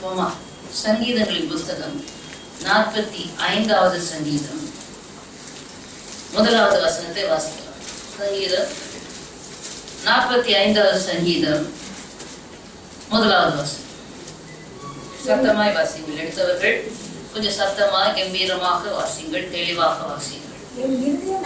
வாசிப்போமா? சங்கீதங்களின் புஸ்தகம் 45வது சங்கீதம் 1வது வசனத்தை வாசிக்கலாம். சங்கீதம் 45வது சங்கீதம் 1வது வசனம். சத்தமாய் வாசிங்கள். எடுத்தவர்கள் கொஞ்சம் சத்தமாக கம்பீரமாக வாசிங்கள், தெளிவாக வாசிங்கள். என் இருதயம்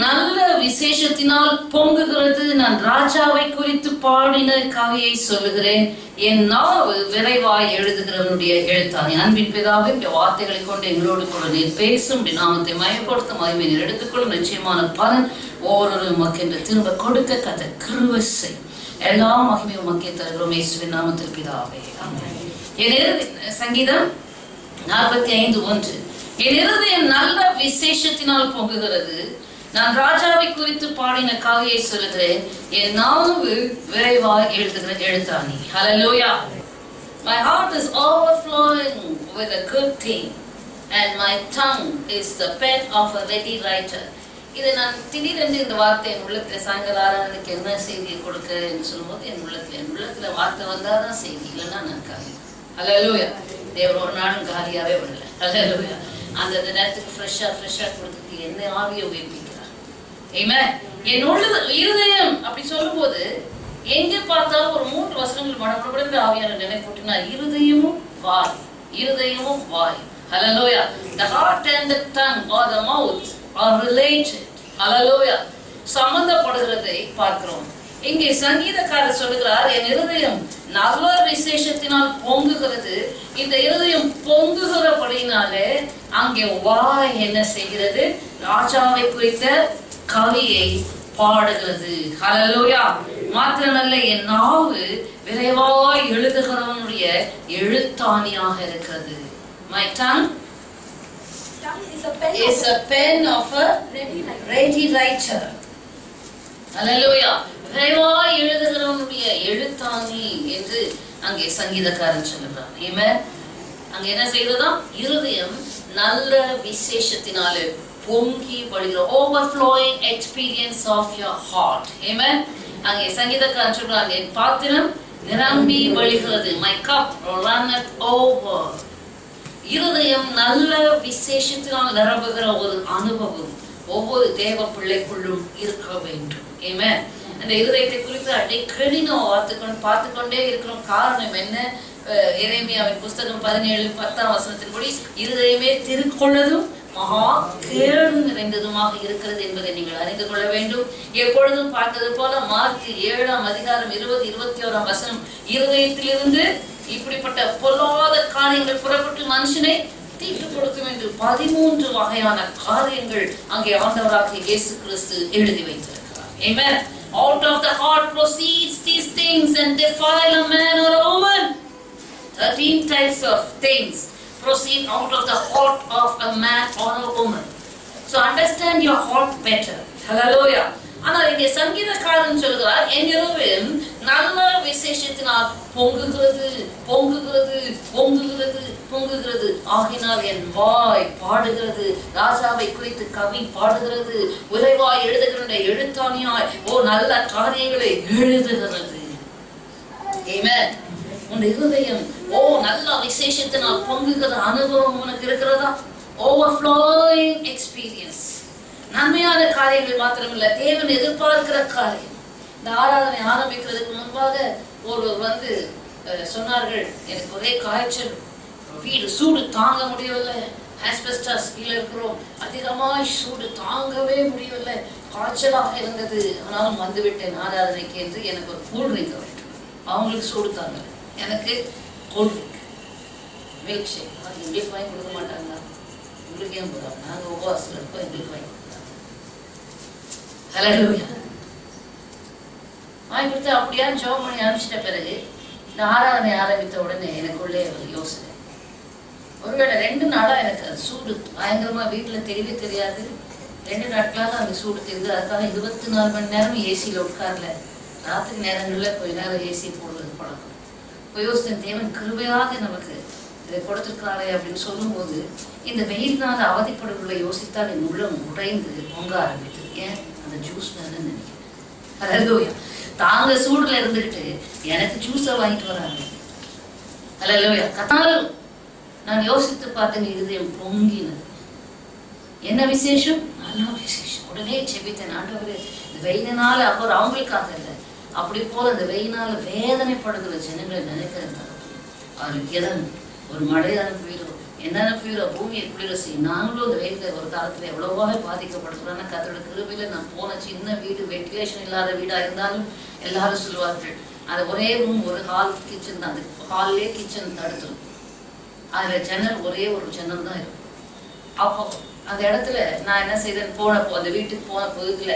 நல்ல விசேஷத்தினால் பொங்குகிறது. நான் ராஜாவை குறித்து பாடின கவியை சொல்லுகிறேன். என் நாவு விரைவாய் எழுதுகிறவனுடைய எழுத்தானே. அன்பின் பிதாவே, இந்த வார்த்தைகளை கொண்டு எங்களோடு கூட நீர் பேசும் நாமத்தை மயப்படுத்தும் மகிமை நீர் எடுத்துக்கொள்ளும். நிச்சயமான பலன் ஒவ்வொரு மக்கென்று திரும்ப கொடுக்க கத்த கிருபை செய். எல்லா மகிமையும் மக்கே தருகிறோம் இயேசுவின் நாமத்தில் பிதாவே, ஆமென். சங்கீதம் 45:1. என் இருதயம் நல்ல விசேஷத்தினால் பொங்குகிறது. நான் ராஜாவை குறித்து பாடின கவியை சொல்லுகிறேன். என் நாவு விரைவாய் எழுதுகிற எழுத்தாணி. ஹல்லேலூயா. My heart is overflowing with a good thing and my tongue is the pen of a ready writer. இதை நான் திடீரென்று இந்த வார்த்தை என் உள்ளத்துல சாயங்கால ஆராதனைக்கு என்ன செய்தியை கொடுக்க என்று சொல்லும்போது என் உள்ளத்துல வார்த்தை வந்தாதான் செய்தி, இல்லைன்னா நான் காலி. ஹல்லேலூயா. தேவன் ஒரு நாளும் காலியாவே விடல. ஹல்லேலூயா. அந்த நேரத்துக்கு ஃப்ரெஷ்ஷா கொடுத்துட்டு என்ன ஆவியை உயிர்ப்பிக்கிறார். ஆமென். என் இருதயம் அப்படி சொல்லும்போது எங்க பார்த்தாலும் ஒரு 3 வசனங்கள் மடமடமட ஆவியான நினைப்பூட்டினா இருதயமும் வாய். ஹல்லேலூயா. The heart and the tongue or the mouth are related. ஹல்லேலூயா. சம்பந்தப்படுகிறதை பார்க்கிறோம். இங்கே சங்கீதக்காரர் சொல்லுகிறார், என் இருதயம் நல்ல விசேஷத்தினால் பொங்குகிறது. இந்த இருதயம் பொங்குகிறபடினாலே அங்கே வாய் என்ன செய்கிறது? ராஜாவை குறித்த கவியை பாடுகிறது. ஹல்லேலூயா. மாத்திரமல்ல, என் நாவு விரைவாய் எழுதுகிறவனுடைய எழுத்தாணியாக இருக்கிறது. My tongue is a pen of a ready writer. ஹல்லேலூயா. விரைவாய் எழுதுகிறவனுடைய எழுத்தாணி என்று அங்கே சங்கீதக்காரன் சொல்லுகிறார். ஆமென். அங்க என்ன செய்யறதா? இருதயம் நல்ல விசேஷத்தினாலே பொங்கி வழிகிற overflowing experience of your heart. ஆமென். அங்கே சங்கீதக்காரன் சொல்றாங்க, என் பாத்திரம் நிரம்பி வழிகிறது. My cup runneth over. இருதயம் நல்ல விசேஷத்தினால் நிரம்புகிற ஒரு அனுபவம் ஒவ்வொரு தேவ பிள்ளைக்குள்ளும் இருக்க வேண்டும். ஆமென். அந்த இருதயத்தை குறித்து அடிக்கடி நாம் பார்த்து கொண்டே இருக்கிறோம். காரணம் என்ன? எரேமியாவின் புஸ்தகம் 17:10 வசனத்தின்படி இருதயமே திருக்கொள்ளதும் மகா கேடு நிறைந்ததுமாக இருக்கிறது என்பதை நீங்கள் அறிந்து கொள்ள வேண்டும். எப்பொழுதும் பார்த்தது போல மார்க் 7ஆம் அதிகாரம் 20-21 வசனம், இருதயத்திலிருந்து இப்படிப்பட்ட பொல்லாத காரியங்கள் புறப்பட்டு மனுஷனை தீட்டு கொடுக்கும் என்று 13 வகையான காரியங்கள் அங்கே ஆண்டவராகிய இயேசு கிறிஸ்து எழுதி வைத்திருக்கிறார். ஆமென். Out of the heart proceeds these things and defile a man or a woman. 13 types of things proceed out of the heart of a man or a woman. So understand your heart better. Hallelujah. ஆனால் இங்கே சங்கீதக்காரன் சொல்கிறார், என் இருதயம் நல்ல விசேஷத்தினால் பொங்குகிறது. ஆகினால் என் வாய் பாடுகிறது. ராஜாவை குறித்து கவி பாடுகிறது. விரைவாய் எழுதுகிற எழுத்தாணியாய் நல்ல காரியங்களை எழுதுகிறது. ஆமென். உன் இருதயம் நல்ல விசேஷத்தினால் பொங்குகிற அனுபவம் உனக்கு இருக்கிறதா? Overflowing experience. நன்மையான காரியங்கள் மாத்திரமில்லை, தேவன் எதிர்பார்க்கிற காரியம். இந்த ஆராதனை ஆரம்பிக்கிறதுக்கு முன்பாக ஒருவர் சொன்னார்கள், எனக்கு ஒரே காய்ச்சல், வீடு சூடு தாங்க முடியவில்லை, ஆஸ்பெஸ்டாஸ் கீழே இருக்கிறோம், அதிகமாய் சூடு தாங்கவே முடியவில்லை, காய்ச்சலாக இருந்தது, ஆனாலும் வந்துவிட்டேன் ஆராதனைக்கு என்று எனக்கு ஒரு கூல்ட்ரிங்க் வேண்டும். அவங்களுக்கு சூடு தாங்க, எனக்கு கூல்ட்ரிங்க், மில்க் ஷேக். எங்களுக்கு வாங்கி கொடுக்க மாட்டாங்களா? உங்களுக்கு ஏன் போகிறாங்க? நாங்கள் உபவாசத்தில் இருக்கோம், எங்களுக்கு வாங்கி கொடுத்தாங்க. ஹல்லேலூயா. வாங்கி கொடுத்து அப்படியா ஜெபம் பண்ணி அனுப்பிச்சிட்ட பிறகு இந்த ஆராதனை ஆரம்பித்த உடனே எனக்குள்ளே ஒரு யோசனை, ஒருவேளை 2 நாளாக எனக்கு சூடு பயங்கரமாக வீட்டில் தெரியவே தெரியாது. 2 நாட்களாக அந்த சூடு தெரியுது. அதுக்காக 24 மணி நேரம் ஏசியில் உட்காரல. ராத்திரி நேரங்களில் கொஞ்ச நேரம் ஏசி போடுறது பழக்கம். இப்போ யோசித்தேன், தேவன் கிருபையாக நமக்கு இதை கொடுத்துருக்காரே அப்படின்னு சொல்லும்போது இந்த வெயில்னால அவதிப்படுவதை யோசித்தால் என் உள்ளம் உடைந்து பொங்க ஆரம்பித்தது. ஏன்? அந்த ஜூஸ் மேலே நினைக்கிறேன். ஹல்லேலூயா. தாங்க சூடுல இருந்துகிட்டு எனக்கு ஜூஸை வாங்கிட்டு வராங்க. அல்லேலூயா. கத்தாலும் நான் யோசித்து பார்த்தேன், இருதயம் பொங்கினது. என்ன விசேஷம்? நல்ல விசேஷம். உடனே செபித்தேன், ஆண்டவரே இந்த வெயினால அவர் அவங்களுக்காக இல்லை, அப்படி போல இந்த வெயினால வேதனைப்படுகிற ஜனங்களை நினைக்கிறேன். அவருக்கு எதன் ஒரு மழை அனுப்புவீரோ, என்ன அனுப்புவீரோ, பூமியை குளிர செய்யும். நாங்களும் இந்த வெயில ஒரு காலத்துல எவ்வளவோ பாதிக்கப்படுகிறோம். கத்தோட கிருபையில நான் போன சின்ன வீடு, வென்டிலேஷன் இல்லாத வீடா இருந்தாலும் எல்லாரும் சொல்லுவார்கள், அது ஒரே ரூம், ஒரு ஹால் கிச்சன் தான். அது ஹால்லே கிச்சன் தடுத்துரும். அதுல ஜன்னல் ஒரே ஒரு ஜன்னல் தான் இருக்கும். அப்போ அந்த இடத்துல நான் என்ன செய்தேன், போனப்போ அந்த வீட்டுக்கு போன புதுல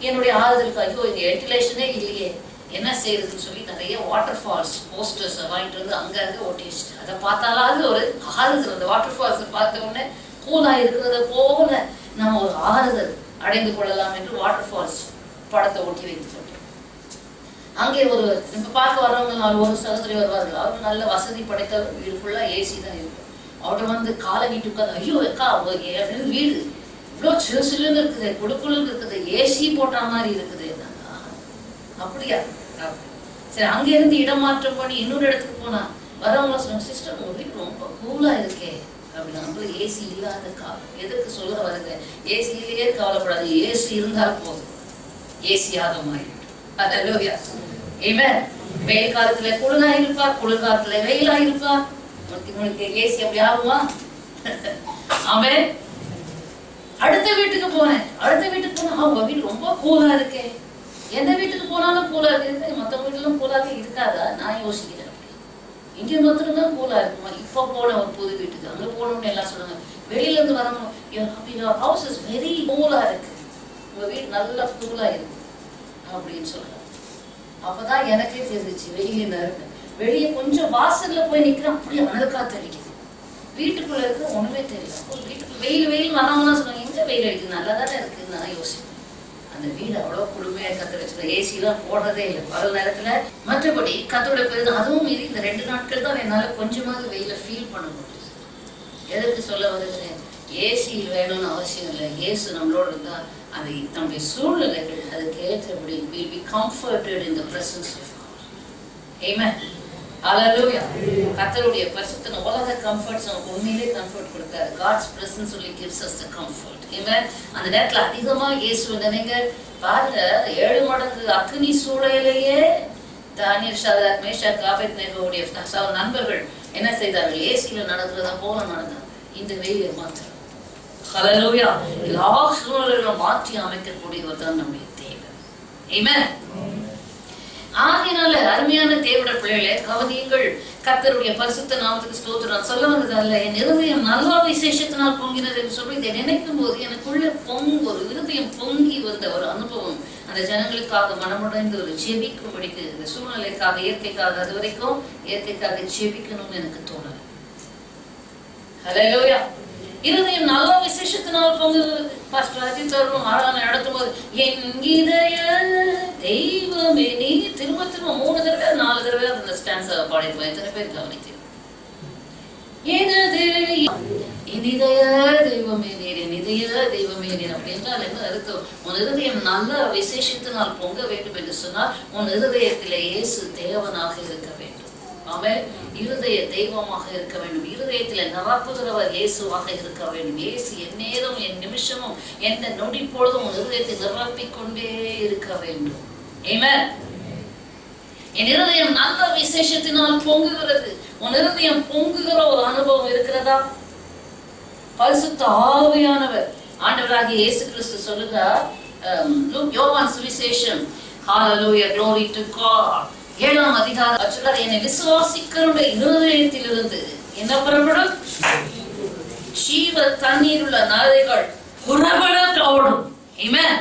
என்னுடைய ஆறுதலுக்கு, ஐயோ இங்க வென்டிலேஷனே இல்லையே, என்ன செய்யறதுன்னு சொல்லி நிறைய வாட்டர் ஃபால்ஸ் போஸ்டர்ஸ் வாங்கிட்டு வந்து அங்கங்க ஒட்டி வச்சுட்டு, அதை பார்த்தாலாவது ஒரு ஆறுதல். அந்த வாட்டர் ஃபால்ஸ் பார்த்த உடனே கூலா இருக்கிறத போல நம்ம ஒரு ஆறுதல் அடைந்து கொள்ளலாம் என்று வாட்டர் ஃபால்ஸ் படத்தை ஒட்டி வைத்து அங்கே ஒரு இப்ப பார்க்க வர்றவங்க ஒரு சகோதரி வருவார்கள். அவங்க நல்ல வசதி படைத்த வீடு, ஃபுல்லா ஏசி தான் இருக்கும். அவட்ட வந்து காலை வீட்டு உட்காந்து, ஐயோ அக்கா அப்படின்னு வீடு இவ்வளோ சிறு சிலுன்னு இருக்குது, குடுக்குழுன்னு இருக்குது, ஏசி போட்ட மாதிரி இருக்குது. அப்படியா? சரி, அங்க இருந்து இடமாற்றம் பண்ணி இன்னொரு இடத்துக்கு போனா வரவங்கள சொன்னாங்க, சிஸ்டர் உங்க வீடு ரொம்ப கூலா இருக்கே அப்படின்னா. நம்மளுக்கு ஏசி இல்லாத எதுக்கு சொல்ல வருது? ஏசியிலேயே கவலைப்படாது, ஏசி இருந்தால் போதும், ஏசியாக மாறிடும். அல்லேலூயா. ஆமென். வெயில் காலத்துல குளிரா இருப்பா, குளிர் காலத்துல வெயிலா இருப்பா. உங்களுக்கு ஏசி அப்படி ஆகுமா? ஆமென். அடுத்த வீட்டுக்கு போனேன். அடுத்த வீட்டுக்கு போனா அவங்க வீடு ரொம்ப கூலா இருக்கே. எந்த வீட்டுக்கு போனாலும் கூலா இருக்கு, மற்ற வீட்டுலாம் கூலாவே இருக்காதா? நான் யோசிக்கிறேன், இங்க மாத்திரம்தான் கூலா இருக்குமா? இப்ப போன ஒரு புது வீட்டுக்கு அங்க போனோம்னு எல்லாம் சொல்லுங்க, வெளியில இருந்து வரணும், ஹவுஸ் இஸ் வெரி கூலா இருக்கு, உங்க வீடு நல்லா கூலா இருக்கு அப்படின்னு சொல்றாங்க. அப்பதான் எனக்கே தெரிஞ்சிச்சு, வெளியே கொஞ்சம் வாசல்ல போய் நிக்கிறேன், அப்படியே அனல் காத்து அடிக்குது. வீட்டுக்குள்ள இருக்கு ஒண்ணுமே தெரியல. வீட்டுக்கு வெயில் வரவங்கலாம் சொல்லுவாங்க, எங்க வெயில் அடிக்குது, நல்லாதானே இருக்குன்னு நான் யோசிப்பேன். அந்த வீடு அவ்வளவு குளுமையா கத்து வச்சுக்க, ஏசி எல்லாம் போடுறதே இல்லை பகல் நேரத்துல. மற்றபடி கத்தோட பெருது. அதுவும் மீறி இந்த 2 நாட்கள் தான் என்னால கொஞ்சமாவது வெயில ஃபீல் பண்ண முடியுது. எதற்கு சொல்ல வருகிறேன், ஏசி வேணும்னு அவசியம் இல்லை. இயேசு நம்மளோட இருந்தா அதை நம்முடைய சூழ்நிலைகள் அதுக்கு ஏற்றபடி will be comforted in the presence of God. Amen. Hallelujah. கர்த்தருடைய பரிசுத்த உலக கம்ஃபர்ட்ஸ் நமக்கு உண்மையிலே கம்ஃபர்ட் கொடுக்காது. God's presence only gives us the comfort. Amen. அந்த நேரத்துல அதிகமா இயேசு நினைங்க பாருங்க, 7 மடங்கு அக்னி சூளையிலேயே தானியேல், ஷத்ராக், மேஷாக், ஆபேத்நேகோவுடைய நண்பர்கள் என்ன செய்தார்கள்? ஏசியில நடக்கிறதா போல நடந்தாங்க. இந்த வெயிலை மாத்திரம் ஹல்லேலூயா எல்லா சூழ்நிலைகளும் மாற்றி அமைக்கக்கூடியவர் தான் நம்முடைய தேவன். ஆமென். ஆகையினால அருமையான தேவனுடைய பிள்ளைகளே, கவனியுங்கள், கர்த்தருடைய பரிசுத்த நாமத்துக்கு ஸ்தோத்திரம். சொல்ல வந்தது அல்ல, என் இருதயம் நல்ல விசேஷத்தினால் பொங்கினது என்று சொல்லி இதை நினைக்கும் போது எனக்குள்ள ஒரு இருதயம் பொங்கி வந்த ஒரு அனுபவம். அந்த ஜனங்களுக்காக மனமுடைந்து ஒரு ஜெபிக்கும்படிக்கு, இந்த சூழ்நிலைக்காக, இயற்கைக்காக, அது வரைக்கும் இயற்கைக்காக ஜெபிக்கணும்னு எனக்கு தோணல. ஹல்லேலூயா. இருதயம் நல்ல விசேஷத்தினால் பொங்குகிறது. பாஸ்டர் அஜித் அவர்களும் ஆராதனை நடத்தும் போது, என் இதய தெய்வமே நீ, திரும்ப 3 தடவை 4 தடவை அந்த ஸ்டான்ஸை பாடிருப்போம். எத்தனை பேர் கவனித்தீங்க? எனது என் இதய தெய்வமே நீர், என் இதய தெய்வமே நீர் அப்படின்றால் என்ன அர்த்தம்? உன் இருதயம் நல்ல விசேஷத்தினால் பொங்க வேண்டும் என்று சொன்னால் உன் இருதயத்திலே இயேசு தேவனாக இருக்க வேண்டும். ஆமென். இருதய தெய்வமாக இருக்க வேண்டும். இருதயத்தில் நிரப்புகிறவர் இயேசுவாக இருக்க வேண்டும். இயேசு என் நேரம், என் நிமிஷமும், எந்த நொடி பொழுதும் உன் இருதயத்தை நிரப்பிக் கொண்டே இருக்க வேண்டும். ஆமென். என் இருதயம் நல்ல விசேஷத்தினால் பொங்குகிறது. உன் இருதயம் பொங்குகிற ஒரு அனுபவம் இருக்கிறதா? பரிசுத்த ஆவியானவர் ஆண்டவராகிய இயேசு கிறிஸ்து சொல்லுகிறார், யோவான் சுவிசேஷம், ஹல்லேலூயா, glory to God, 7ஆம் அதிகாரம், என்னை விசுவாசிக்கிறவருடைய இருதயத்திலிருந்து என்ன புறப்படும்? ஜீவ தண்ணீர் உள்ள நதிகள் புறப்பட ஓடும். ஆமென்.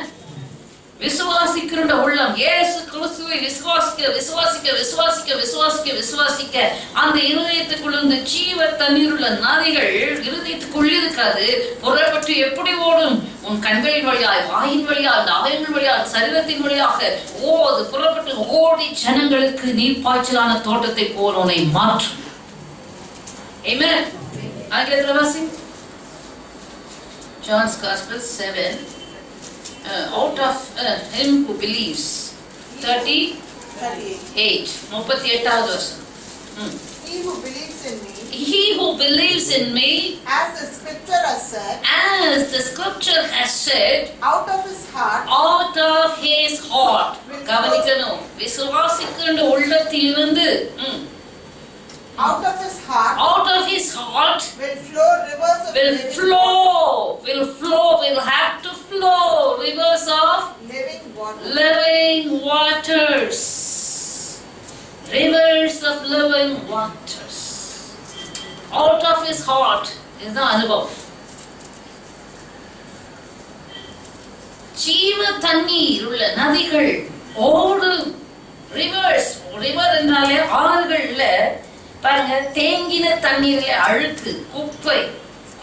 விசுவாசிக்கிற உள்ளம் இயேசு கிறிஸ்துவை விசுவாசிக்க விசுவாசிக்க விசுவாசிக்க விசுவாசிக்க விசுவாசிக்க அந்த இருதயத்துக்குள்ள ஜீவ தண்ணீர் உள்ள நதிகள் இருதயத்துக்குள்ள இருக்காது, புறப்பட்டு எப்படி ஓடும்? உன் கண்களின் வழியாய், வாயின் வழியாய், அவயங்கள் வழியாய், சரீரத்தின் வழியாக அது புறப்பட்டு ஓடி ஜனங்களுக்கு நீர் பாய்ச்சலான தோட்டத்தை போல் உன்னை மாற்றும். ஆமென். ஆங்கிலத்தில் வாசி. John's Gospel 7. Out of him who believes 38 38வது வசனம். He who believes in me, He who believes in me, as the scripture has said, out of his heart கவனிக்கணும், விசுவாசிக்கின்ற உள்ளத்திலிருந்து out of his heart will flow rivers of will have to flow rivers of living waters. Rivers of living waters. Out of his heart. இதுதான் அனுபவம். ஜீவ தண்ணீர் உள்ள நதிகள் ஓடும். Reverse, river என்றாலே ஆறுகள்ல பாருங்க, தேங்கின தண்ணீர்ல அழுக்கு, குப்பை,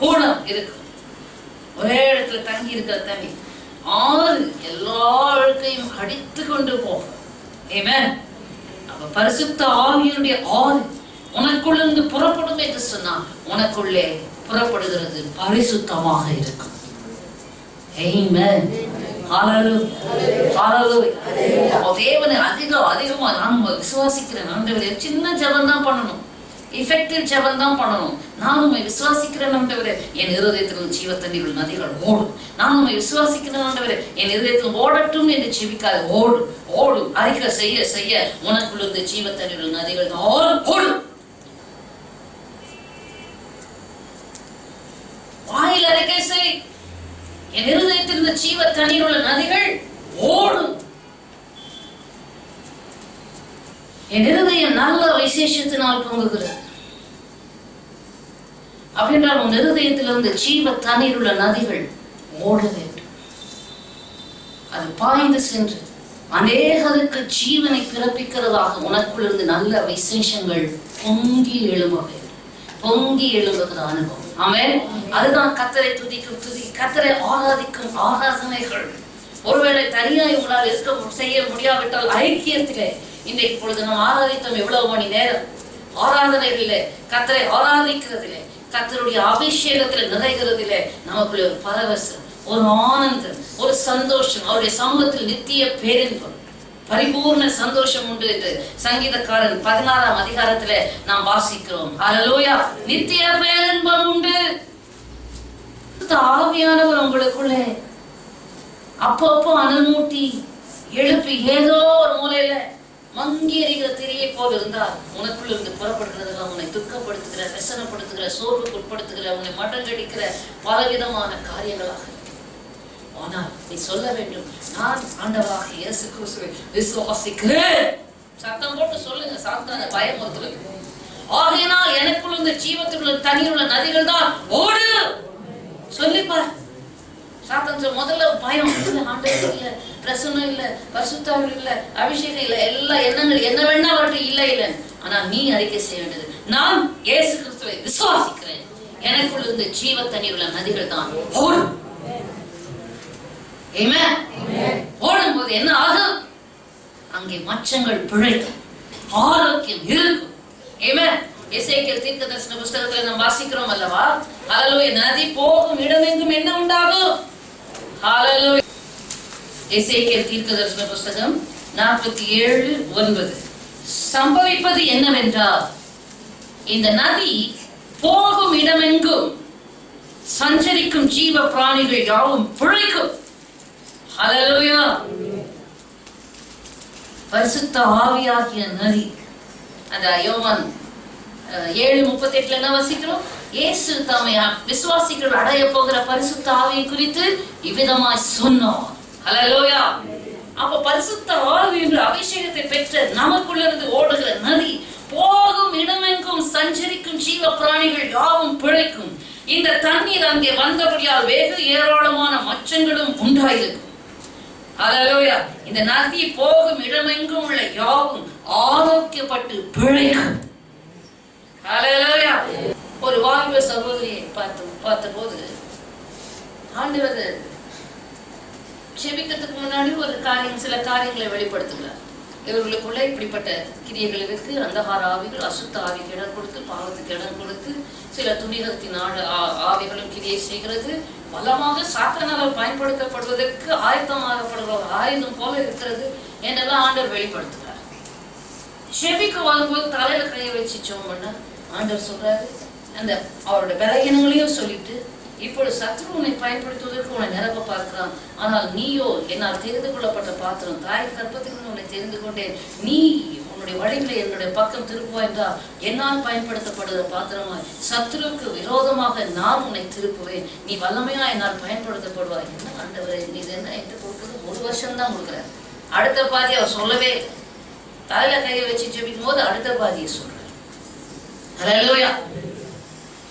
கூணம் இருக்கும். ஒரே இடத்துல தங்கி இருக்கிற தண்ணி ஆறு எல்லா அழுக்கையும் அடித்து கொண்டு போகும். ஆமென். அப்ப பரிசுத்த ஆவியினுடைய ஆறு உனக்குள்ளிருந்து புறப்படும் என்று சொன்னால் உனக்குள்ளே புறப்படுகிறது பரிசுத்தமாக இருக்கும். ஆமென். தேவனை அதிகமா நாம் விசுவாசிக்கிறேன் ஆண்டவரே. சின்ன ஜெபம் தான் பண்ணணும், எஃபெக்டிவ் ஜெபம் தான் பண்ணணும். நான் உம்மை விசுவாசிக்கிறேன் ஆண்டவரே, என் இருதயத்தில் ஜீவ தண்ணீர் நதிகள் ஓடும். நான் உம்மை விசுவாசிக்கிறேன் ஆண்டவரே, என் இருதயத்தில் ஓடட்டும் என்று ஜெபிக்காது, ஓடும் ஓடும். அறிக்கை செய்ய செய்ய உனக்குள்ள இந்த ஜீவ தண்ணீர் நதிகள் ஓடும். வாயில் அறிக்கை செய், என் இருதயத்தில் இந்த ஜீவ தண்ணீர் உள்ள நதிகள் ஓடும். என் இருதயம் நல்ல விசேஷத்தினால் பொங்குகிறது. அப்படின்றால் உன் இருதயத்திலிருந்து ஜீவ தண்ணீர் உள்ள நதிகள் ஓட வேண்டும். அது பாய்ந்து சென்று அநேகருக்கு ஜீவனை பிறப்பிக்கிறதாக உனக்குள் இருந்து நல்ல விசேஷங்கள் பொங்கி எழும்ப வேண்டும். பொங்கி எழும்புகிற அனுபவம். ஆமென். அதுதான் கர்த்தரை துதிக்கும் துதி, கர்த்தரை ஆராதிக்கும் ஆராதனைகள். ஒருவேளை தனியாய் உங்களால் இருக்க செய்ய முடியாவிட்டால் ஐக்கியத்திலே இன்றைக்கு பொழுது நாம் ஆராதித்தோம். எவ்வளவு மணி நேரம் ஆராதனைகளிலே, கர்த்தரை ஆராதிக்கிறதிலே, கர்த்தருடைய அபிஷேகத்தில் நிறைகிறதிலே நமக்குள்ள ஒரு பரவசம், ஒரு ஆனந்தம், ஒரு சந்தோஷம், அவருடைய சமூகத்தில் நித்திய பேரின்பம், பரிபூர்ண சந்தோஷம் உண்டு என்று சங்கீதக்காரன் 16ஆம் அதிகாரத்திலே நாம் வாசிக்கிறோம். ஹல்லேலூயா. நித்திய பேரின்பம் உண்டு. ஆவியானவர் உங்களுக்குள்ளே அப்பப்போ அனல்மூட்டி எழுப்பி ஏதோ ஒரு மூலையில மங்கி எறிகிற திரியை போல் இருந்தால் உனக்குள்ள இருந்து புறப்படுகிறதுல உன்னை துக்கப்படுத்துகிற, வெசனப்படுத்துகிற, சோர்வுக்கு உட்படுத்துகிற, உன்னை மடங்கடிக்கிற பலவிதமான காரியங்களாக. ஆனால் நீ சொல்ல வேண்டும், நான் ஆண்டவராக இயேசு கிறிஸ்துவை விசுவாசிக்கிறேன். சத்தம் போட்டு சொல்லுங்க, சாத்தான பயமுறுத்தலுக்கு. ஆகையினால் எனக்குள்ள இந்த ஜீவத்துக்குள்ள தண்ணீர் உள்ள நதிகள் தான் ஓடு. சொல்லிப்பார். சாத்தான் முதல்ல பயம் இல்ல, ஆண்டவர் இல்ல, பிரசன்னம் இல்ல, பரிசுத்தாவிகள் இல்ல, அபிஷேகம் இல்ல, எல்லா எண்ணங்கள் என்ன வேணா அவர்கிட்ட இல்ல இல்ல. ஆனா நீ அறிக்கை செய்ய வேண்டியது, நான் இயேசு கிறிஸ்துவை விசுவாசிக்கிறேன், எனக்குள்ள இருந்து ஜீவ தண்ணீர் உள்ள நதிகள் தான் ஓடும். ஓடும் போது என்ன ஆகும்? அங்கே மச்சங்கள் பிழைக்கும், ஆரோக்கியம் இருக்கும். எசேக்கியேல் தீர்க்கதரிசன புத்தகத்துல நாம் வாசிக்கிறோம் அல்லவா? ஹல்லேலூயா. நதி போகும் இடமெங்கும் என்ன உண்டாகும்? ஹல்லேலூயா. எசேக்கியேல் தீர்க்கதரிசன புத்தகம் 47:9. சம்பவிப்பது என்னவென்றால், இந்த நதி போகும் இடமெங்கும் சஞ்சரிக்கும் ஜீவ பிராணிகள் யாவும் பிழைக்கும். ஹல்லேலூயா. பரிசுத்த ஆவியாகிய நதி. அந்த யோவான் 7:38 என்ன வாசிக்கிறோம்? இயேசு தம்மை விசுவாசிகள் அடைய போகிற பரிசுத்த ஆவியை குறித்து இவ்விதமாய் சொன்னார். ஹல்லேலூயா. அப்ப பரிசுத்த ஆவி என்ற அபிஷேகத்தை பெற்ற நமக்குள்ள இருந்து ஓடுகிற நதி போகும் இடமெங்கும் சஞ்சரிக்கும் ஜீவ பிராணிகள் யாவும் பிழைக்கும். இந்த தண்ணீர் அங்கே வந்தபடியால் வெகு ஏராளமான மச்சங்களும் உண்டாயிருக்கும். ஹல்லேலூயா. இந்த நதி போகும் இடமெங்கும் உள்ள யாவும் ஆரோக்கியப்பட்டு பிழைக்கும். ஹல்லேலூயா. ஒரு வாலிப சகோதரியை பார்த்தபோது ஆண்டவர் செபிக்கிறதுக்கு முன்னாடி சில காரியங்களை வெளிப்படுத்துகிறார். இவர்களுக்குள்ள இப்படிப்பட்ட கிரியைகள் இருக்கு. அந்தகார ஆவிகள், அசுத்த ஆவிக்கு இடம் கொடுத்து, பாவத்துக்கு இடம் கொடுத்து, சில துணிகத்தின் ஆவிகளும் கிரியை செய்கிறது. பலமாக சாத்தானால் பயன்படுத்தப்படுவதற்கு ஆயத்தமாகப்படுகிற ஆயுதம் போல இருக்கிறது. என்னெல்லாம் ஆண்டவர் வெளிப்படுத்துறாரு. செபிக்கு வரும்போது தலையில கையை வச்சு ஜெபம் பண்ண ஆண்டவர் சொல்றாரு, அந்த அவரோட பலகீனங்களையும் சொல்லிட்டு, இப்பொழுது சத்ரு உன்னை பயன்படுத்துவதற்கு உன்னை நிரப்ப பார்க்கிறான், ஆனால் நீயோ என்னால் தெரிந்து கொள்ளப்பட்ட பாத்திரம், தாய் கற்பத்துக்கு உன்னை தெரிந்து கொண்டேன், நீ உன்னுடைய வழிகளை என்னுடைய பக்கம் திருப்புவா என்றால் என்னால் பயன்படுத்தப்படுகிற பாத்திரமாய் சத்ருவுக்கு விரோதமாக நான் உன்னை திருப்புவேன், நீ வல்லமையா என்னால் பயன்படுத்தப்படுவாய். என்ன ஆண்டவரே, நீ என்ன என்கிட்ட கொடுக்குறது 1 வருஷம் தான் கொடுக்குறாரு. அடுத்த பாதி அவர் சொல்லவே இல்லை. தலையில கையை வச்சு ஜெபிக்கும் போது அடுத்த பாதியை சொல்றாரு. ஹல்லேலூயா.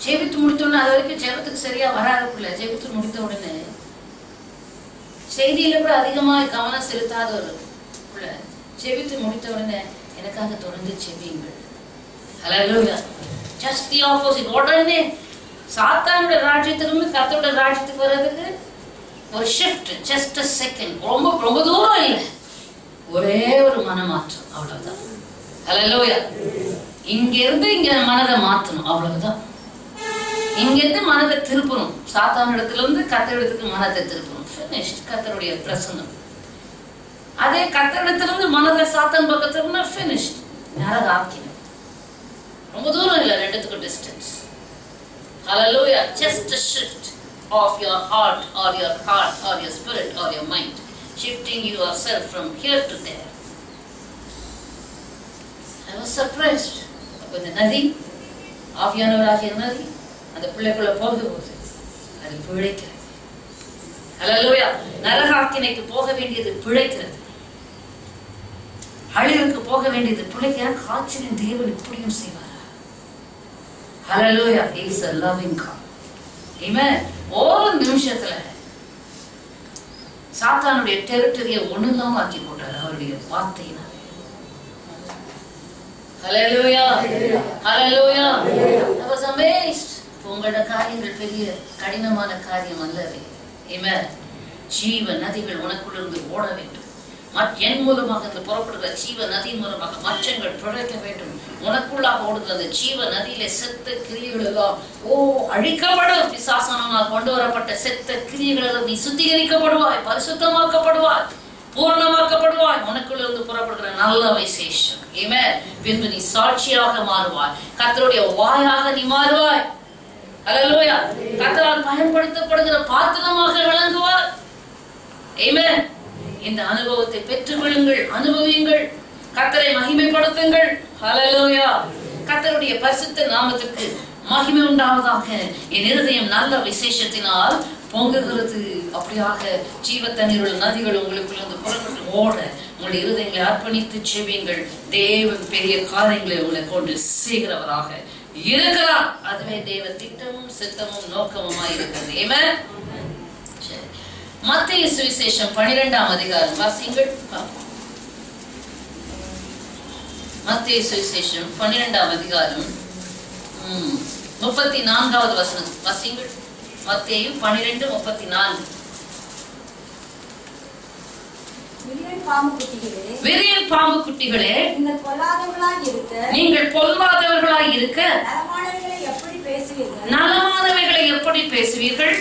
ஜெபித்து முடித்தோடனே அது வரைக்கும் ஜெபத்துக்கு சரியா வராதுக்குள்ள ஜெபித்து முடித்த உடனே செய்தியில கூட அதிகமாக கவனம் செலுத்தாத ஒரு உள்ள ஜெபித்து முடித்த உடனே எனக்காக தொடர்ந்து ஜெபியுங்கள். ஹல்லேலூயா. Just the opposite. உடனே சாத்தானுடைய ராஜ்யத்திலிருந்து கர்த்தருடைய ராஜ்யத்துக்கு வர்றதுக்கு ஒரு ஷிஃப்ட், ஜஸ்ட் a second. ரொம்ப தூரம் இல்லை, ஒரே ஒரு மனமாற்றம், அவ்வளவுதான். ஹல்லேலூயா. இங்க இருந்து இங்க மனதை மாற்றணும், அவ்வளவுதான். இங்க இருந்து மனதை திருப்பணும், சாத்தான இடத்துல இருந்து கர்த்தரிடத்துக்கு மனதை திருப்பணும். finished. கர்த்தருடைய பிரசன்னம். அதே கர்த்தரிடத்துல இருந்து மனதை சாத்தான் பக்கத்துல இருந்தா finished. நரக ஆக்கினம். ரொம்ப தூரம் இல்லை, ரெண்டுத்துக்கும் distance. Hallelujah. Just a shift of your heart or your spirit or your mind, shifting yourself from here to there. I was surprised. அப்ப இந்த நதி, ஆவியானவராகிய நதி அந்த பிள்ளைக்குள்ள போகும்போது அது பிழைக்கிறது. ஹல்லேலூயா. நரகாக்கினைக்கு போக வேண்டியது பிழைக்கிறது, அழிவுக்கு போக வேண்டியது பிழைக்க. காட்சியின் தேவன் இப்படியும் செய்வாரா? ஹல்லேலூயா. He is a loving God. Amen. ஒரு நிமிஷத்துல சாத்தானுடைய டெரிட்டரியை ஒண்ணுதான் ஆக்கி போட்டார் அவருடைய வார்த்தையினால. Hallelujah. Hallelujah. I was amazed. உங்களோட காரியங்கள் பெரிய கடினமான காரியம் அல்லவே. Amen. ஜீவ நதிகள் உனக்குள்ளிருந்து ஓட வேண்டும். என் மூலமாக புறப்படுகிற ஜீவ நதி மூலமாக மச்சங்கள் பிழைக்க வேண்டும். உனக்குள்ளாக ஓடுகிற அந்த ஜீவ நதியில செத்த கிரியைகள் எல்லாம் அழிக்கப்படும். பிசாசானால் கொண்டு வரப்பட்ட செத்த கிரியைகள் எல்லாம் நீ சுத்திகரிக்கப்படுவாய், பரிசுத்தமாக்கப்படுவாய், பூர்ணமாக்கப்படுவாய். உனக்குள்ளிருந்து புறப்படுகிற நல்ல விசேஷம். ஆமென். பின்பு நீ சாட்சியாக மாறுவாய், கர்த்தருடைய வாயாக நீ மாறுவாய். ஹல்லேலூயா. கர்த்தரால் பயன்படுத்தப்படுகிற பாத்திரமாக விளங்குவாய். ஆமென். இந்த அனுபவத்தை பெற்றுக்கொள்ளுங்கள், அனுபவியுங்கள், கர்த்தரை மகிமைப்படுத்துங்கள். ஹல்லேலூயா. கர்த்தருடைய பரிசுத்த நாமத்துக்கு மகிமை உண்டாவதாக. என் இருதயம் நல்ல விசேஷத்தினால் பொங்குகிறது. அப்படியாக ஜீவ தண்ணீருள்ள நதிகள் உங்களுக்குள்ளிருந்து புறப்பட்டு ஓட உங்களுடைய இருதயங்களை அர்ப்பணித்து செவியுங்கள். தேவன் பெரிய காரியங்களை உங்களை கொண்டு செய்கிறவராக இருக்கிறார். அதுவே தேவ திட்டமும் சித்தமும் நோக்கமுமாய் இருக்கிறது. ஆமென். மத்தேயு சுவிசேஷம் 12ஆம் அதிகாரம் வாசிங்கள். மத்தேயு சுவிசேஷம் 12ஆம் அதிகாரம் 34வது வசனம் வாசிங்கள். மத்தேயு 12:34. விரியன் பாம்பு குட்டிகளே, நீங்கள் பொல்லாதவர்களாய் இருக்க நலமானவைகளை எப்படி பேசுவீர்கள்?